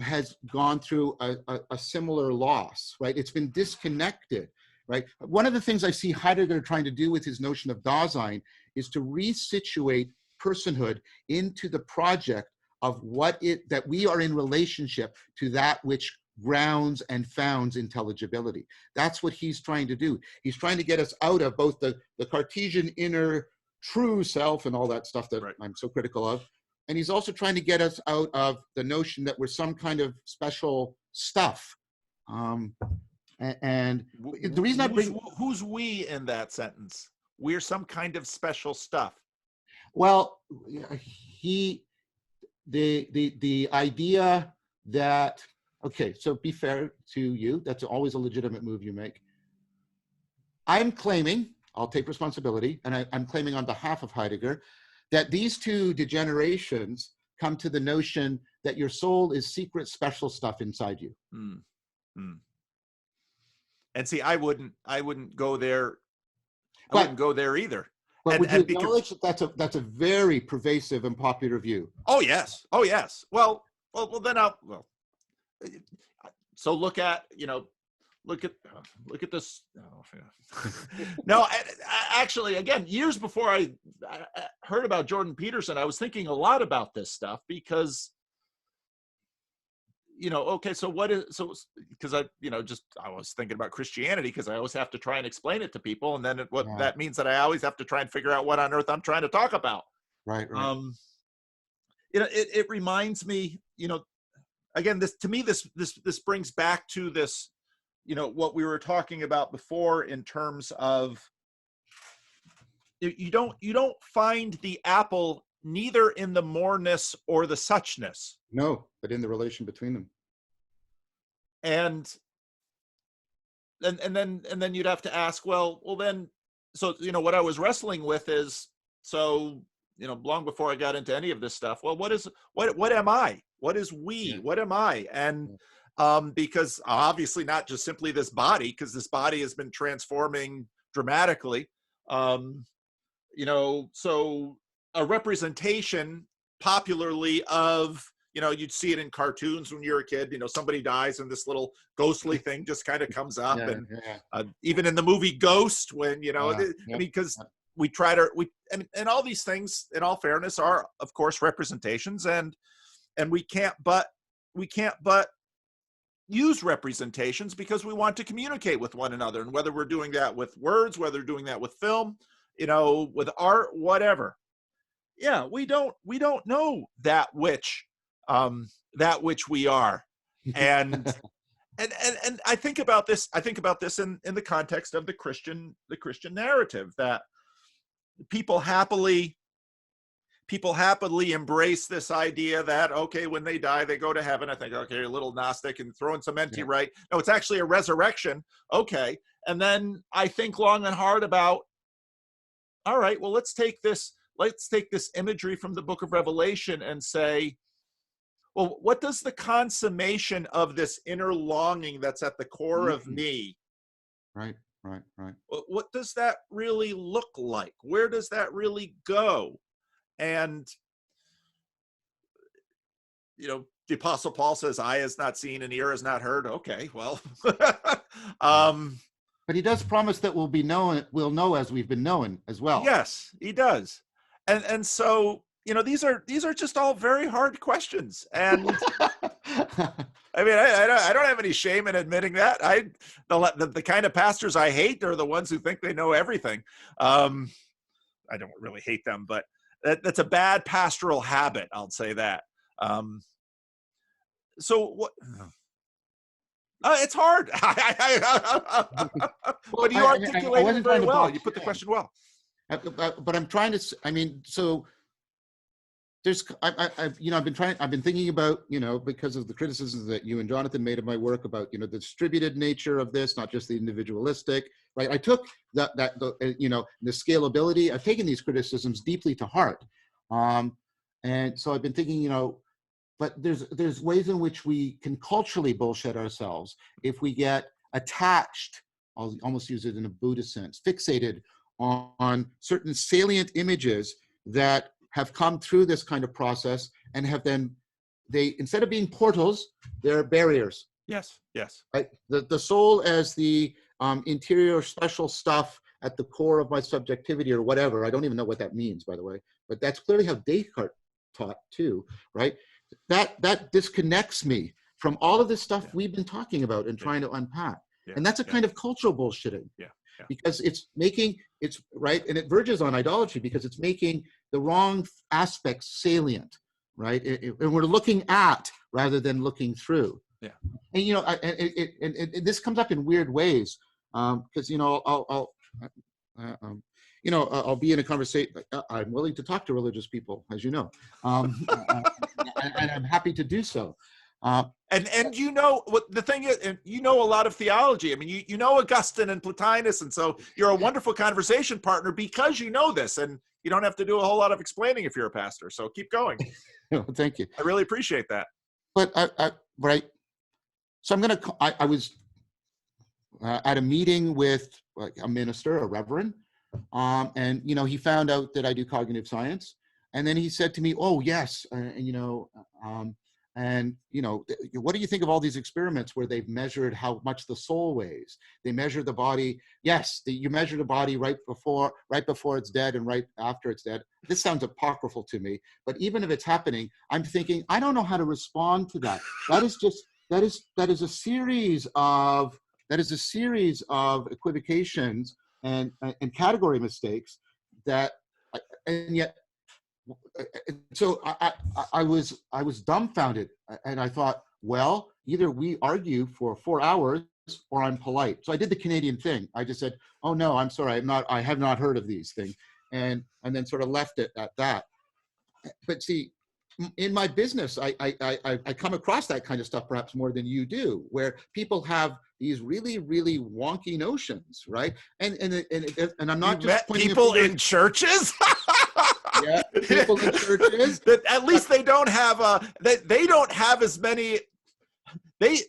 has gone through a similar loss, right? It's been disconnected, right? One of the things I see Heidegger trying to do with his notion of Dasein is to resituate personhood into the project of that we are in relationship to that which grounds and founds intelligibility. That's what he's trying to do. He's trying to get us out of both the Cartesian inner true self and all that stuff that I'm so critical of. And he's also trying to get us out of the notion that we're some kind of special stuff. And the reason I bring... Who's we in that sentence? We're some kind of special stuff. Well, the idea that, okay, so be fair to you, that's always a legitimate move you make. I'm claiming, I'll take responsibility, and I'm claiming on behalf of Heidegger, that these two degenerations come to the notion that your soul is secret special stuff inside you. And see, I wouldn't go there. I wouldn't go there either. But would you acknowledge that that's a very pervasive and popular view? Oh yes, oh yes. Well, then so look at this. Oh, yeah. No, actually, again, years before I heard about Jordan Peterson, I was thinking a lot about this stuff because, you know, okay, so because I was thinking about Christianity because I always have to try and explain it to people, and then that means that I always have to try and figure out what on earth I'm trying to talk about. Right. You know, it reminds me, you know, again, this brings back to this, you know, what we were talking about before in terms of you don't find the apple neither in the moreness or the suchness. No, but in the relation between them. And then you'd have to ask, well then, so, you know, what I was wrestling with is, so, you know, long before I got into any of this stuff, well, what am I? What is we? Yeah. What am I? And because obviously not just simply this body, because this body has been transforming dramatically. You know, so a representation popularly of you'd see it in cartoons when you're a kid, somebody dies and this little ghostly thing just kind of comes up. Yeah, And yeah. even in the movie Ghost, when, Yep. I mean, because we try to, and all these things, in all fairness, are of course representations, and we can't but use representations because we want to communicate with one another. And whether we're doing that with words, whether we're doing that with film, with art, whatever. Yeah, we don't know that which we are. And and I think about this in the context of the Christian narrative, that people happily embrace this idea that, okay, when they die, they go to heaven. I think, okay, a little Gnostic and throw in some empty, right? No, it's actually a resurrection. Okay. And then I think long and hard about, all right, well, let's take this imagery from the book of Revelation and say, well, what does the consummation of this inner longing that's at the core of me, right. what does that really look like? Where does that really go? And, the Apostle Paul says, eye has not seen and ear has not heard. Okay, well, but he does promise that we'll know as we've been known as well. Yes, he does. And so, these are just all very hard questions. And I mean, I don't have any shame in admitting that. The kind of pastors I hate are the ones who think they know everything. I don't really hate them, but that's a bad pastoral habit. I'll say that. So what? It's hard. But you articulated it very well. You put the question well. But I'm trying to. I mean, so there's. I've been thinking about, because of the criticisms that you and Jonathan made of my work about, the distributed nature of this, not just the individualistic. Right. I took the scalability. I've taken these criticisms deeply to heart, and so I've been thinking, but there's ways in which we can culturally bullshit ourselves if we get attached. I'll almost use it in a Buddhist sense, fixated on certain salient images that have come through this kind of process and have then, instead of being portals, they're barriers. Yes. Right? The soul as the interior special stuff at the core of my subjectivity or whatever. I don't even know what that means, by the way, but that's clearly how Descartes taught too, right? That disconnects me from all of this stuff we've been talking about and trying to unpack. And that's a kind of cultural bullshitting. Because it's right, and it verges on idolatry because it's making the wrong aspects salient, right? And we're looking at rather than looking through. Yeah. And this comes up in weird ways, because I'll be in a conversation. I'm willing to talk to religious people, as you know, and I'm happy to do so. And what the thing is, a lot of theology. I mean, you know Augustine and Plotinus, and so you're a wonderful conversation partner because you know this, and you don't have to do a whole lot of explaining if you're a pastor. So keep going. Thank you. I really appreciate that. But right. So I was at a meeting with a minister, a reverend, and he found out that I do cognitive science, and then he said to me, "Oh yes, what do you think of all these experiments where they've measured how much the soul weighs? They measure the body. Yes, you measure the body right before it's dead and right after it's dead." This sounds apocryphal to me, but even if it's happening, I'm thinking, I don't know how to respond to that. That is a series of equivocations and category mistakes and yet. So I was dumbfounded, and I thought, well, either we argue for 4 hours or I'm polite. So I did the Canadian thing. I just said, "Oh no, I'm sorry, I have not heard of these things," and then sort of left it at that. But see, in my business, I come across that kind of stuff perhaps more than you do, where people have these really, really wonky notions, right? And I'm not just pointing people in churches. Yeah, people in churches. At least they don't have they don't have as many. The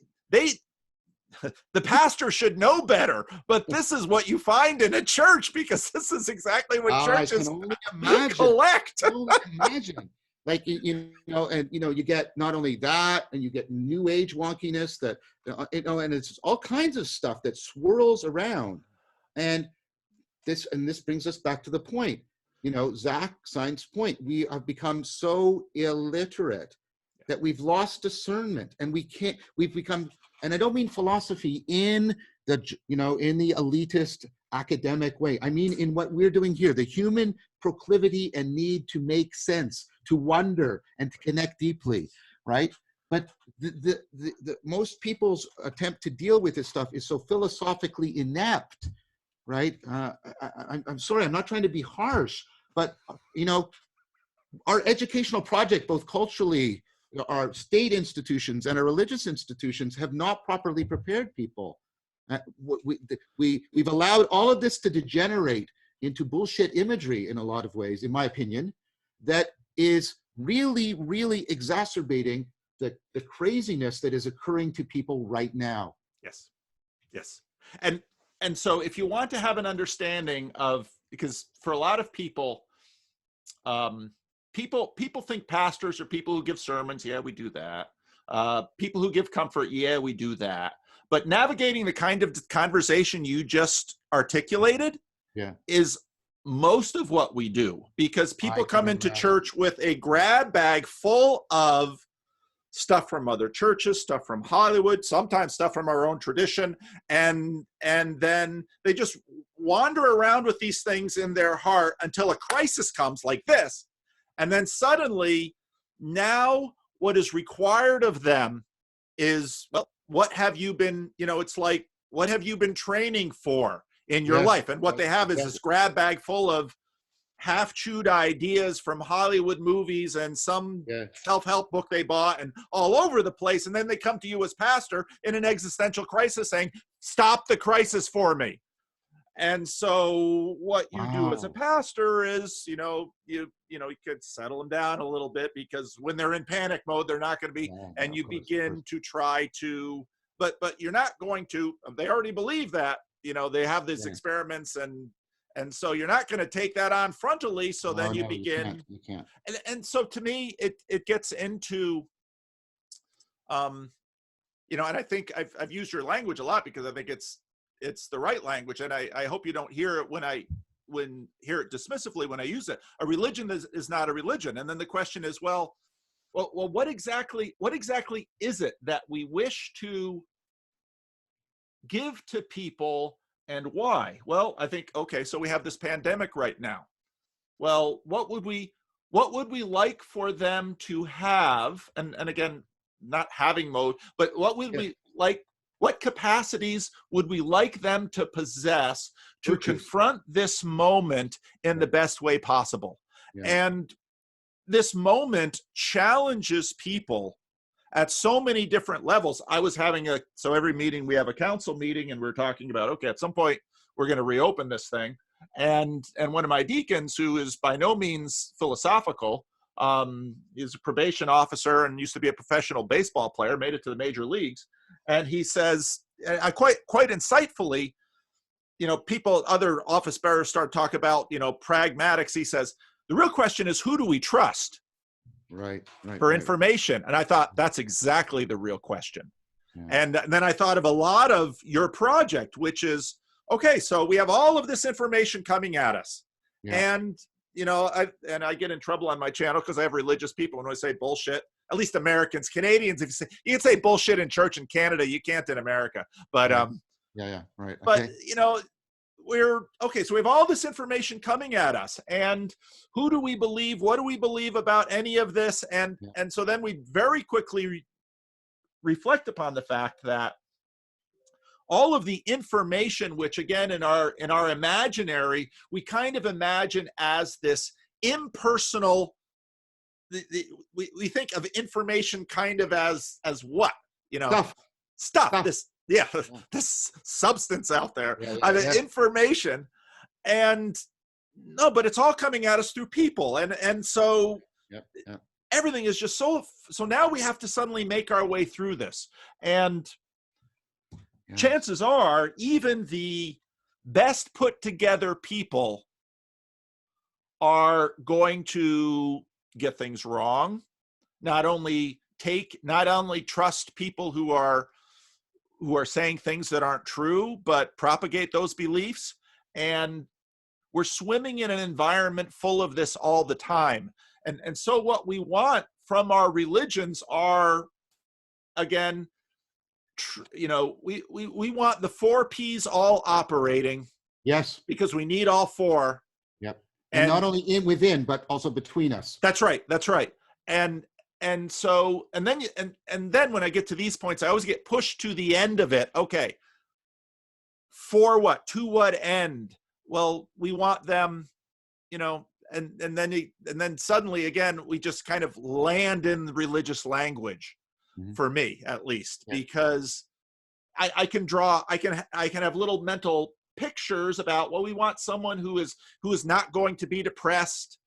pastor should know better, but this is what you find in a church because this is exactly what churches collect. I can only imagine. Like, and you get not only that, and you get new age wonkiness that, and it's all kinds of stuff that swirls around. And this brings us back to the point, Zach Sein's point. We have become so illiterate that we've lost discernment, and we've become, and I don't mean philosophy in the, in the elitist academic way. I mean, in what we're doing here, the human proclivity and need to make sense, to wonder, and to connect deeply, right? But the most people's attempt to deal with this stuff is so philosophically inept, right? I'm sorry, I'm not trying to be harsh, but our educational project, both culturally, our state institutions and our religious institutions, have not properly prepared people. We've allowed all of this to degenerate into bullshit imagery in a lot of ways, in my opinion, that is really, really exacerbating the craziness that is occurring to people right now. Yes, yes. And so if you want to have an understanding of, because for a lot of people, people think pastors are people who give sermons. Yeah, we do that. People who give comfort. Yeah, we do that. But navigating the kind of conversation you just articulated is most of what we do, because people come into church with a grab bag full of stuff from other churches, stuff from Hollywood, sometimes stuff from our own tradition, and then they just wander around with these things in their heart until a crisis comes like this. And then suddenly, now what is required of them is, well, what have you been, it's like, what have you been training for in your life? And what they have is this grab bag full of half-chewed ideas from Hollywood movies and some self-help book they bought and all over the place. And then they come to you as pastor in an existential crisis saying, stop the crisis for me. And so what you do as a pastor is, you could settle them down a little bit, because when they're in panic mode, they're not going to be, and you begin to try to, but you're not going to, they already believe that, they have these experiments, and so you're not going to take that on frontally. So then you begin, you can't. And so to me, it gets into, and I think I've used your language a lot because I think it's the right language, and I hope you don't hear it when hear it dismissively when I use it. A religion is not a religion, and then the question is, well, what exactly is it that we wish to give to people, and why? Well, I think, okay, so we have this pandemic right now. Well, what would we like for them to have? And again, not having mode, but what would we like? What capacities would we like them to possess to confront this moment in the best way possible? And this moment challenges people at so many different levels. I was having so every meeting we have a council meeting, and we're talking about, okay, at some point we're going to reopen this thing. And one of my deacons, who is by no means philosophical, is a probation officer and used to be a professional baseball player, made it to the major leagues. And he says, quite insightfully, other office bearers start talking about, pragmatics. He says, the real question is, who do we trust? Right. For information. And I thought, that's exactly the real question. And then I thought of a lot of your project, which is, okay, so we have all of this information coming at us. And, I get in trouble on my channel because I have religious people when I say bullshit. At least Americans, Canadians, you can say bullshit in church in Canada, you can't in America. But right. But we're okay. So we have all this information coming at us, and who do we believe? What do we believe about any of this? And so then we very quickly reflect upon the fact that all of the information, which again in our imaginary, we kind of imagine as this impersonal. We think of information kind of as what, stuff. This substance out there, information, and no, but it's all coming at us through people, and so everything is just so now we have to suddenly make our way through this, and chances are even the best put together people are going to get things wrong, not only trust people who are saying things that aren't true, but propagate those beliefs. And we're swimming in an environment full of this all the time. And so what we want from our religions are, again, we want the 4 P's all operating. Yes. Because we need all 4. Yep. And not only within, but also between us. That's right. That's right. And then when I get to these points, I always get pushed to the end of it. Okay. For what? To what end? Well, we want them, and then suddenly again, we just kind of land in the religious language, for me at least, because I can have little mental pictures about, well, we want someone who is not going to be depressed,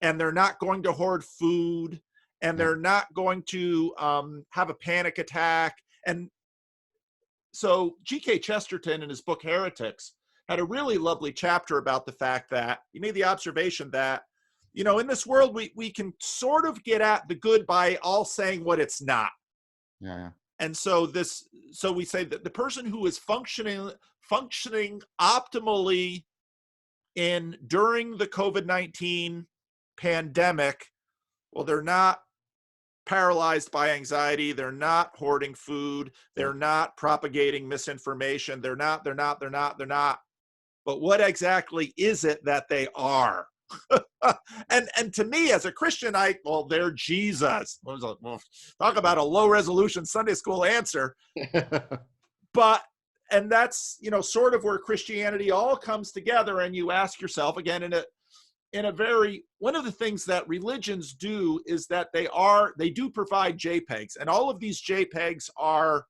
and they're not going to hoard food, and they're not going to have a panic attack. And so G.K. Chesterton in his book Heretics had a really lovely chapter about the fact that he made the observation that, in this world, we can sort of get at the good by all saying what it's not. Yeah. And so we say that the person who is functioning optimally during the COVID-19 pandemic, well, they're not paralyzed by anxiety. They're not hoarding food. They're not propagating misinformation. They're not. But what exactly is it that they are? and to me, as a Christian, they're Jesus. Well, talk about a low resolution Sunday school answer. And that's, sort of where Christianity all comes together. And you ask yourself again, one of the things that religions do is that they do provide JPEGs, and all of these JPEGs are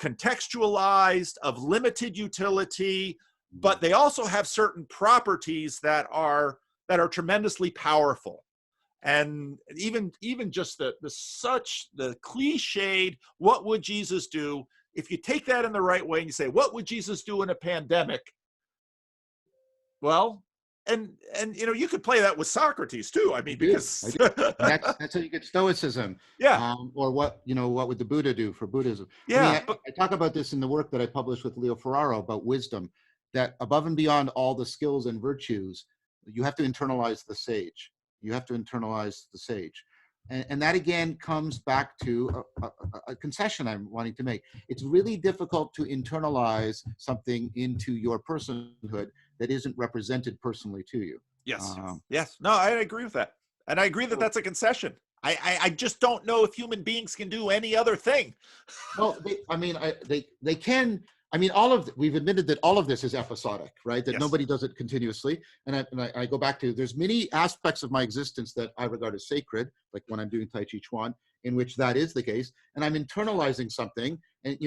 contextualized, of limited utility, but they also have certain properties that are tremendously powerful. And even just the cliched, what would Jesus do? If you take that in the right way and you say, what would Jesus do in a pandemic? Well, and you could play that with Socrates too. I mean, because that's how you get Stoicism. Yeah. Or what would the Buddha do for Buddhism? Yeah. I talk about this in the work that I published with Leo Ferraro about wisdom, that above and beyond all the skills and virtues, you have to internalize the sage. And that again comes back to a concession I'm wanting to make. It's really difficult to internalize something into your personhood that isn't represented personally to you. Yes. Yes. No, I agree with that. And I agree that that's a concession. I just don't know if human beings can do any other thing. Well, they can. I mean, we've admitted that all of this is episodic, right? That nobody does it continuously. And I go back to, there's many aspects of my existence that I regard as sacred, like when I'm doing Tai Chi Chuan, in which that is the case. And I'm internalizing something. And,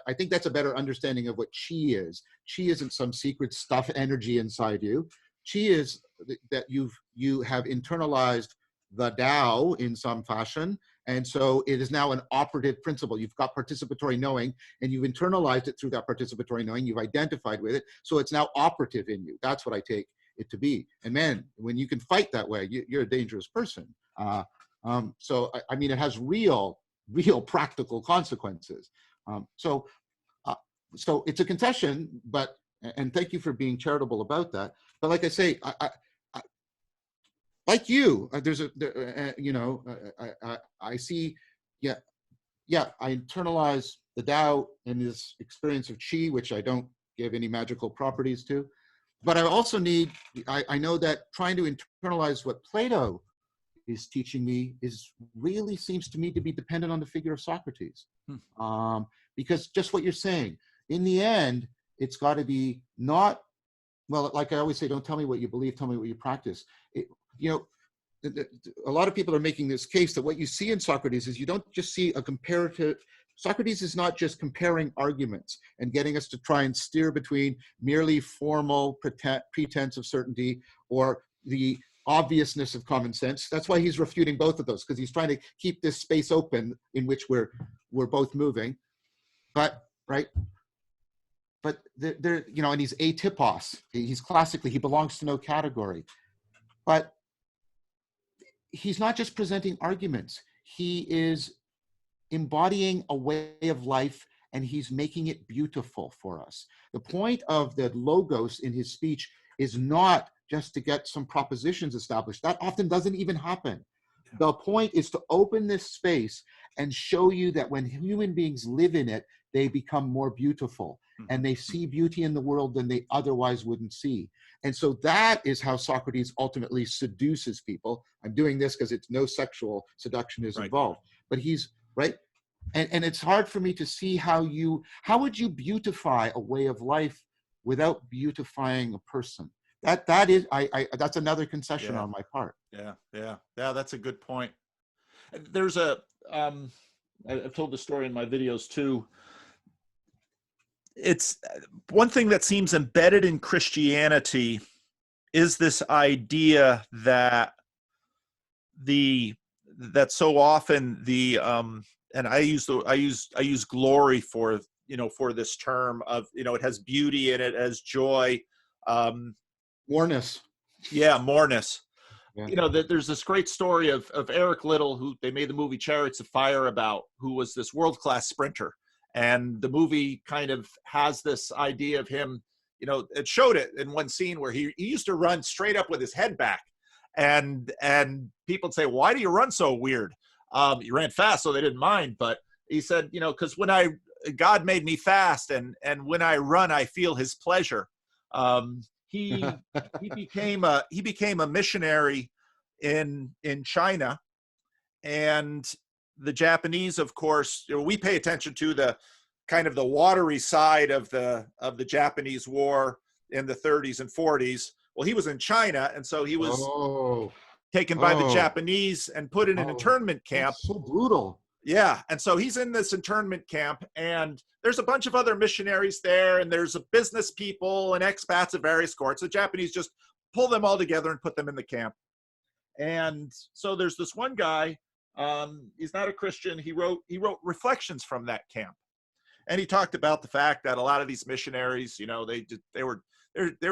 I think that's a better understanding of what Qi is. Qi isn't some secret stuff energy inside you. Qi is that you have internalized the Tao in some fashion. And so it is now an operative principle. You've got participatory knowing, and you've internalized it through that participatory knowing. You've identified with it. So it's now operative in you. That's what I take it to be. And man, when you can fight that way, you're a dangerous person. So it has real practical consequences. So it's a concession, and thank you for being charitable about that. But like I say, like you, I see, I internalize the Tao and this experience of Qi, which I don't give any magical properties to. But I also I know that trying to internalize what Plato is teaching me really seems to me to be dependent on the figure of Socrates. Because just what you're saying, in the end, it's got to be not, well, like I always say, don't tell me what you believe, tell me what you practice. A lot of people are making this case that what you see in Socrates is you don't just see a comparative. Socrates is not just comparing arguments and getting us to try and steer between merely formal pretense of certainty or the obviousness of common sense. That's why he's refuting both of those, because he's trying to keep this space open in which we're both moving. But there, and he's atypos. He belongs to no category. But he's not just presenting arguments. He is embodying a way of life, and he's making it beautiful for us. The point of the logos in his speech is not just to get some propositions established. That often doesn't even happen. The point is to open this space and show you that when human beings live in it, they become more beautiful, and they see beauty in the world than they otherwise wouldn't see. And so that is how Socrates ultimately seduces people. I'm doing this because it's no sexual seduction is involved, but he's right. And it's hard for me to see how would you beautify a way of life without beautifying a person? That is, that's another concession on my part. Yeah, that's a good point. There's I've told the story in my videos too. It's one thing that seems embedded in Christianity is this idea that so often and I use glory for this term of, it has beauty in it, as joy, moreness. Yeah, moreness. Yeah. There's this great story of Eric Liddell, who they made the movie Chariots of Fire about, who was this world-class sprinter. And the movie kind of has this idea of him, it showed it in one scene where he used to run straight up with his head back. And people would say, why do you run so weird? He ran fast, so they didn't mind. But he said, because God made me fast, and when I run, I feel his pleasure. He became a missionary in China, and the Japanese, of course, we pay attention to the kind of the watery side of the Japanese war in the 30s and 40s. Well, he was in China, and so he was taken by the Japanese and put in an internment camp. That's so brutal. Yeah, and so he's in this internment camp, and there's a bunch of other missionaries there, and there's business people and expats of various courts. The Japanese just pull them all together and put them in the camp. And so there's this one guy, he's not a Christian. He wrote reflections from that camp, and he talked about the fact that a lot of these missionaries, they were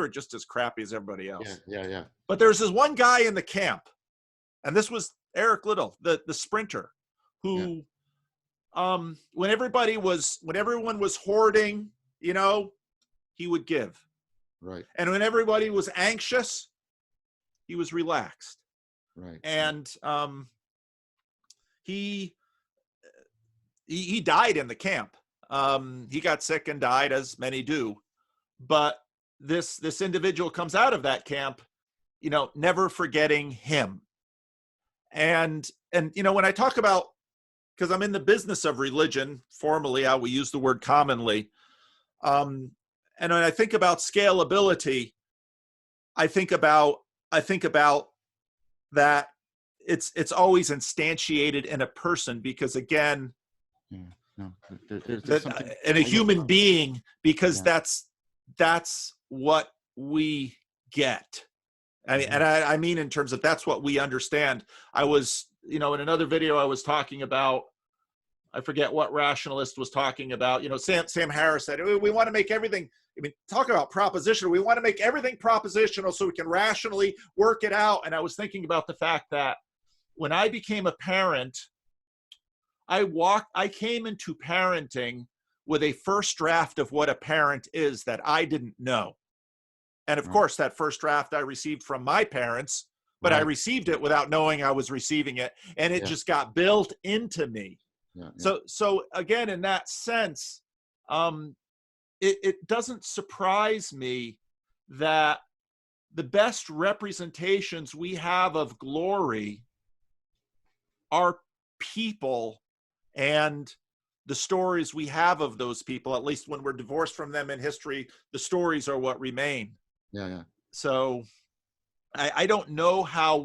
just as crappy as everybody else. Yeah. But there's this one guy in the camp, and this was Eric Liddell, the sprinter, who, when everyone was hoarding, he would give. Right. And when everybody was anxious, he was relaxed. Right. And he died in the camp. He got sick and died, as many do. But this individual comes out of that camp, never forgetting him. And when I talk about, because I'm in the business of religion, formally, how we use the word commonly, and when I think about scalability, I think about that it's always instantiated in a person, because again, in a human being, because that's what we get. I mean, and I mean in terms of that's what we understand. I was, in another video I was talking about, I forget what rationalist was talking about, Sam Harris said, we want to make everything, talk about propositional. We want to make everything propositional so we can rationally work it out. And I was thinking about the fact that when I became a parent, I came into parenting with a first draft of what a parent is that I didn't know. And of course, that first draft I received from my parents, but I received it without knowing I was receiving it. And it just got built into me. So again, in that sense, it doesn't surprise me that the best representations we have of glory are people and the stories we have of those people. At least when we're divorced from them in history, the stories are what remain. So I don't know how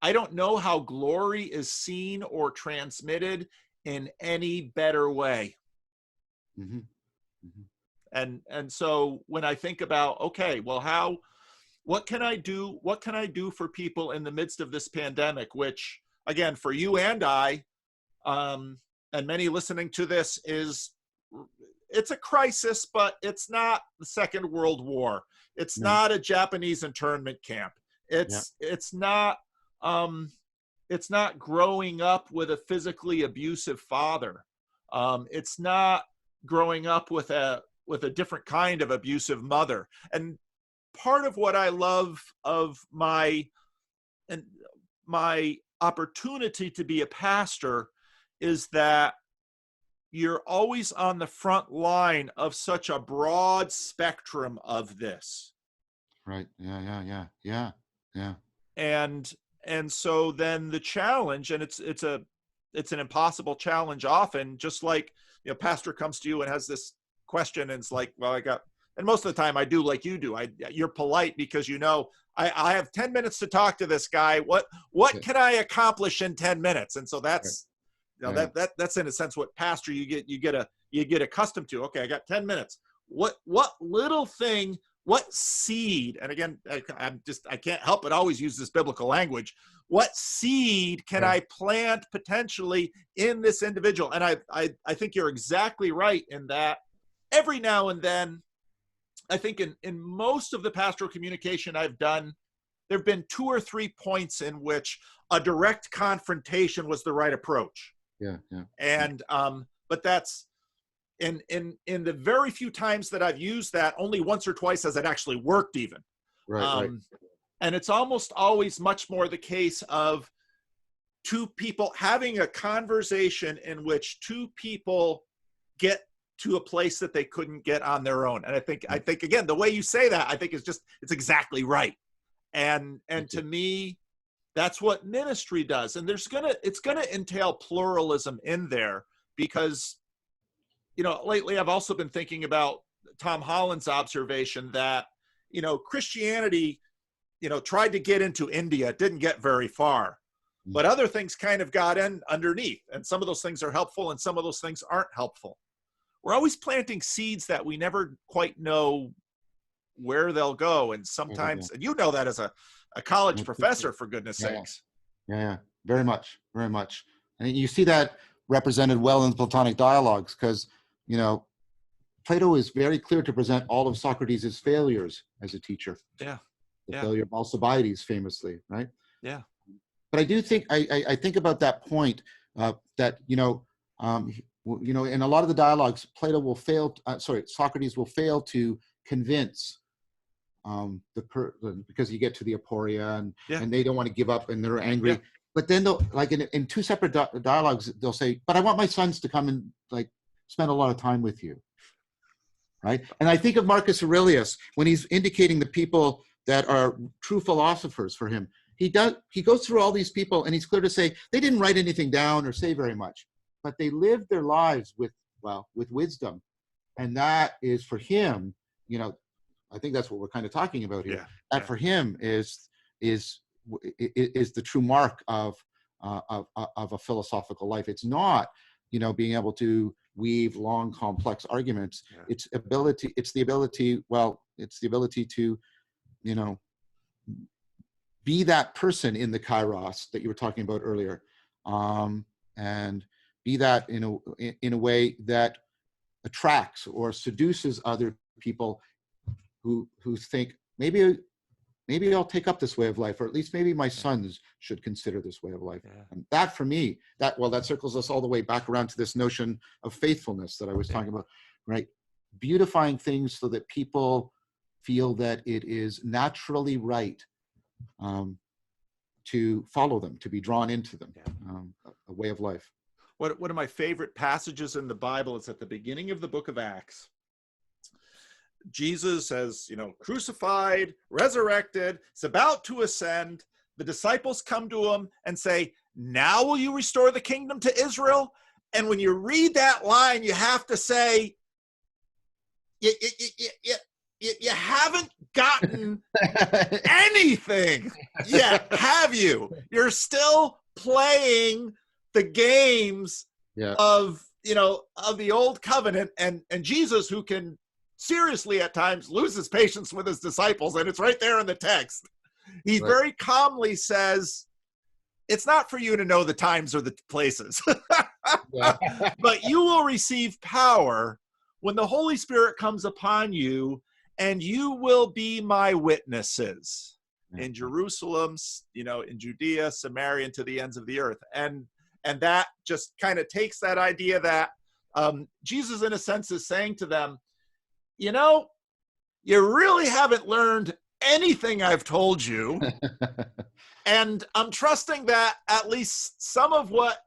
I don't know how glory is seen or transmitted in any better way. And so when I think about, okay, well, what can I do? What can I do for people in the midst of this pandemic, which again, for you and I, and many listening to this, it's a crisis, but it's not the Second World War. It's not a Japanese internment camp. It's not it's not growing up with a physically abusive father. It's not growing up with a different kind of abusive mother. And part of what I love of my opportunity to be a pastor is that you're always on the front line of such a broad spectrum of this. Right. Yeah. And so then the challenge, and it's an impossible challenge often, just like, pastor comes to you and has this question, and it's like, well, and most of the time I do like you do. You're polite because I have 10 minutes to talk to this guy. What can I accomplish in 10 minutes? And so that's that's in a sense what pastor you get accustomed to. Okay, I got 10 minutes. What little thing, what seed, and again, I can't help but always use this biblical language. What seed can I plant potentially in this individual? And I think you're exactly right in that every now and then, I think in most of the pastoral communication I've done, there have been 2 or 3 points in which a direct confrontation was the right approach. Yeah. And but that's in the very few times that I've used that, only once or twice has it actually worked even. Right. And it's almost always much more the case of 2 people having a conversation in which 2 people get to a place that they couldn't get on their own. And I think again, the way you say that, I think it's exactly right. And to me, that's what ministry does. And it's gonna entail pluralism in there, because, lately I've also been thinking about Tom Holland's observation that, Christianity, tried to get into India, didn't get very far, but other things kind of got in underneath. And some of those things are helpful and some of those things aren't helpful. We're always planting seeds that we never quite know where they'll go. And sometimes, and that as a college professor, for goodness sakes. Yeah, very much. And you see that represented well in Platonic dialogues, because, Plato is very clear to present all of Socrates' failures as a teacher. Yeah. The failure of Alcibiades, famously, right? Yeah. But I do think, I think about that point, that, in a lot of the dialogues, Socrates will fail to convince because you get to the aporia and they don't want to give up and they're angry. Yeah. But then they'll, like in 2 separate dialogues, they'll say, but I want my sons to come and spend a lot of time with you. Right. And I think of Marcus Aurelius when he's indicating the people that are true philosophers for him. He goes through all these people and he's clear to say they didn't write anything down or say very much, but they lived their lives with wisdom. And that is for him, I think that's what we're kind of talking about here. That for him is the true mark of a philosophical life. It's not, being able to weave long, complex arguments. It's the ability to, be that person in the kairos that you were talking about earlier, and be that in a way that attracts or seduces other people who think maybe I'll take up this way of life, or at least maybe my sons should consider this way of life. And that, for me, that circles us all the way back around to this notion of faithfulness that I was talking about, right? Beautifying things so that people feel that it is naturally right to follow them, to be drawn into them, a way of life. One of my favorite passages in the Bible is at the beginning of the book of Acts. Jesus has, crucified, resurrected, is about to ascend. The disciples come to him and say, now will you restore the kingdom to Israel? And when you read that line, you have to say, you haven't gotten anything yet, have you? You're still playing the games of the old covenant, and Jesus, who can seriously at times loses patience with his disciples, and it's right there in the text. He very calmly says, it's not for you to know the times or the places, but you will receive power when the Holy Spirit comes upon you, and you will be my witnesses. in Jerusalem, in Judea, Samaria, and to the ends of the earth. And that just kind of takes that idea that Jesus, in a sense, is saying to them, you really haven't learned anything I've told you. And I'm trusting that at least some of what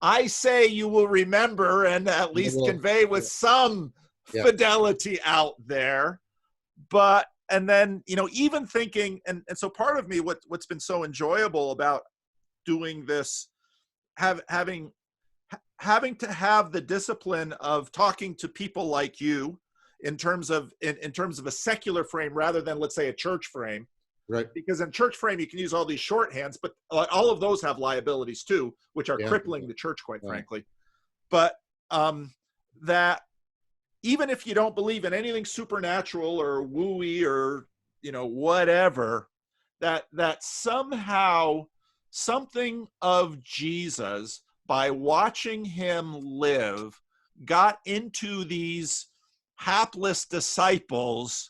I say you will remember and at least convey with some fidelity out there. And then, even thinking, and so part of me, what's been so enjoyable about doing this, having to have the discipline of talking to people like you in terms of a secular frame rather than, let's say, a church frame. Right. Because in church frame, you can use all these shorthands, but all of those have liabilities too, which are crippling the church, quite frankly. But that even if you don't believe in anything supernatural or wooey or, whatever, that somehow something of Jesus, by watching him live, got into these hapless disciples.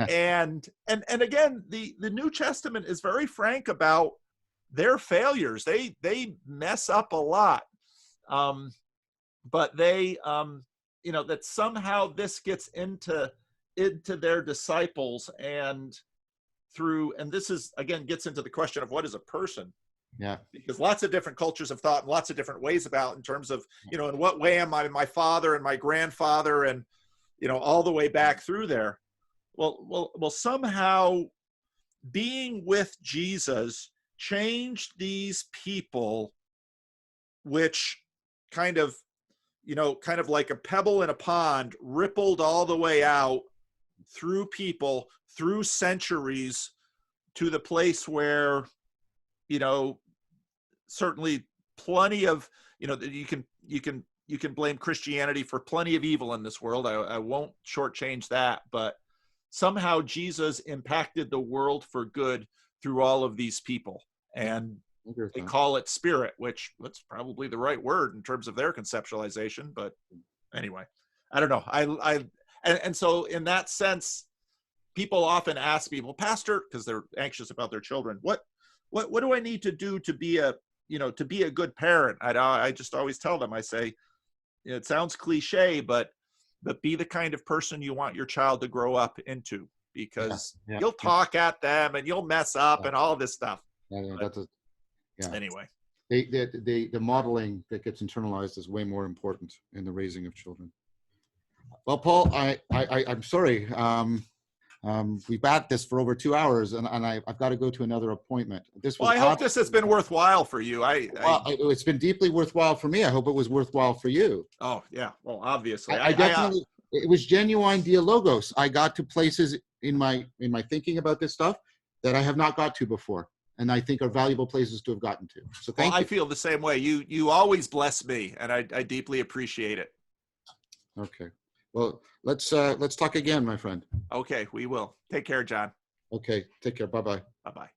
And again, the New Testament is very frank about their failures. They mess up a lot. But they, that somehow this gets into their disciples, and this is, again, gets into the question of what is a person. Yeah. Because lots of different cultures have thought in lots of different ways about, in terms of, in what way am I my father and my grandfather, and, all the way back through there. Well, somehow being with Jesus changed these people, which kind of like a pebble in a pond, rippled all the way out through people, through centuries, to the place where, certainly plenty of, you can blame Christianity for plenty of evil in this world. I won't shortchange that, but somehow Jesus impacted the world for good through all of these people. And they call it spirit, which that's probably the right word in terms of their conceptualization. But anyway, I don't know. And so in that sense, people often ask me, well, Pastor, because they're anxious about their children, what do I need to do to be a good parent? I just always tell them, I say, it sounds cliche, but be the kind of person you want your child to grow up into, because you'll talk at them and you'll mess up and all this stuff. Anyway, the modeling that gets internalized is way more important in the raising of children. Well, Paul, I'm sorry. We've had this for over 2 hours, and I've got to go to another appointment. I hope this has been worthwhile for you. It's been deeply worthwhile for me. I hope it was worthwhile for you. Oh yeah, well, obviously, I definitely. It was genuine dialogos. I got to places in my thinking about this stuff that I have not got to before, and I think are valuable places to have gotten to. So thank you. I feel the same way. You always bless me, and I deeply appreciate it. Okay. Well, let's talk again, my friend. Okay, we will. Take care, John. Okay, take care. Bye-bye. Bye-bye.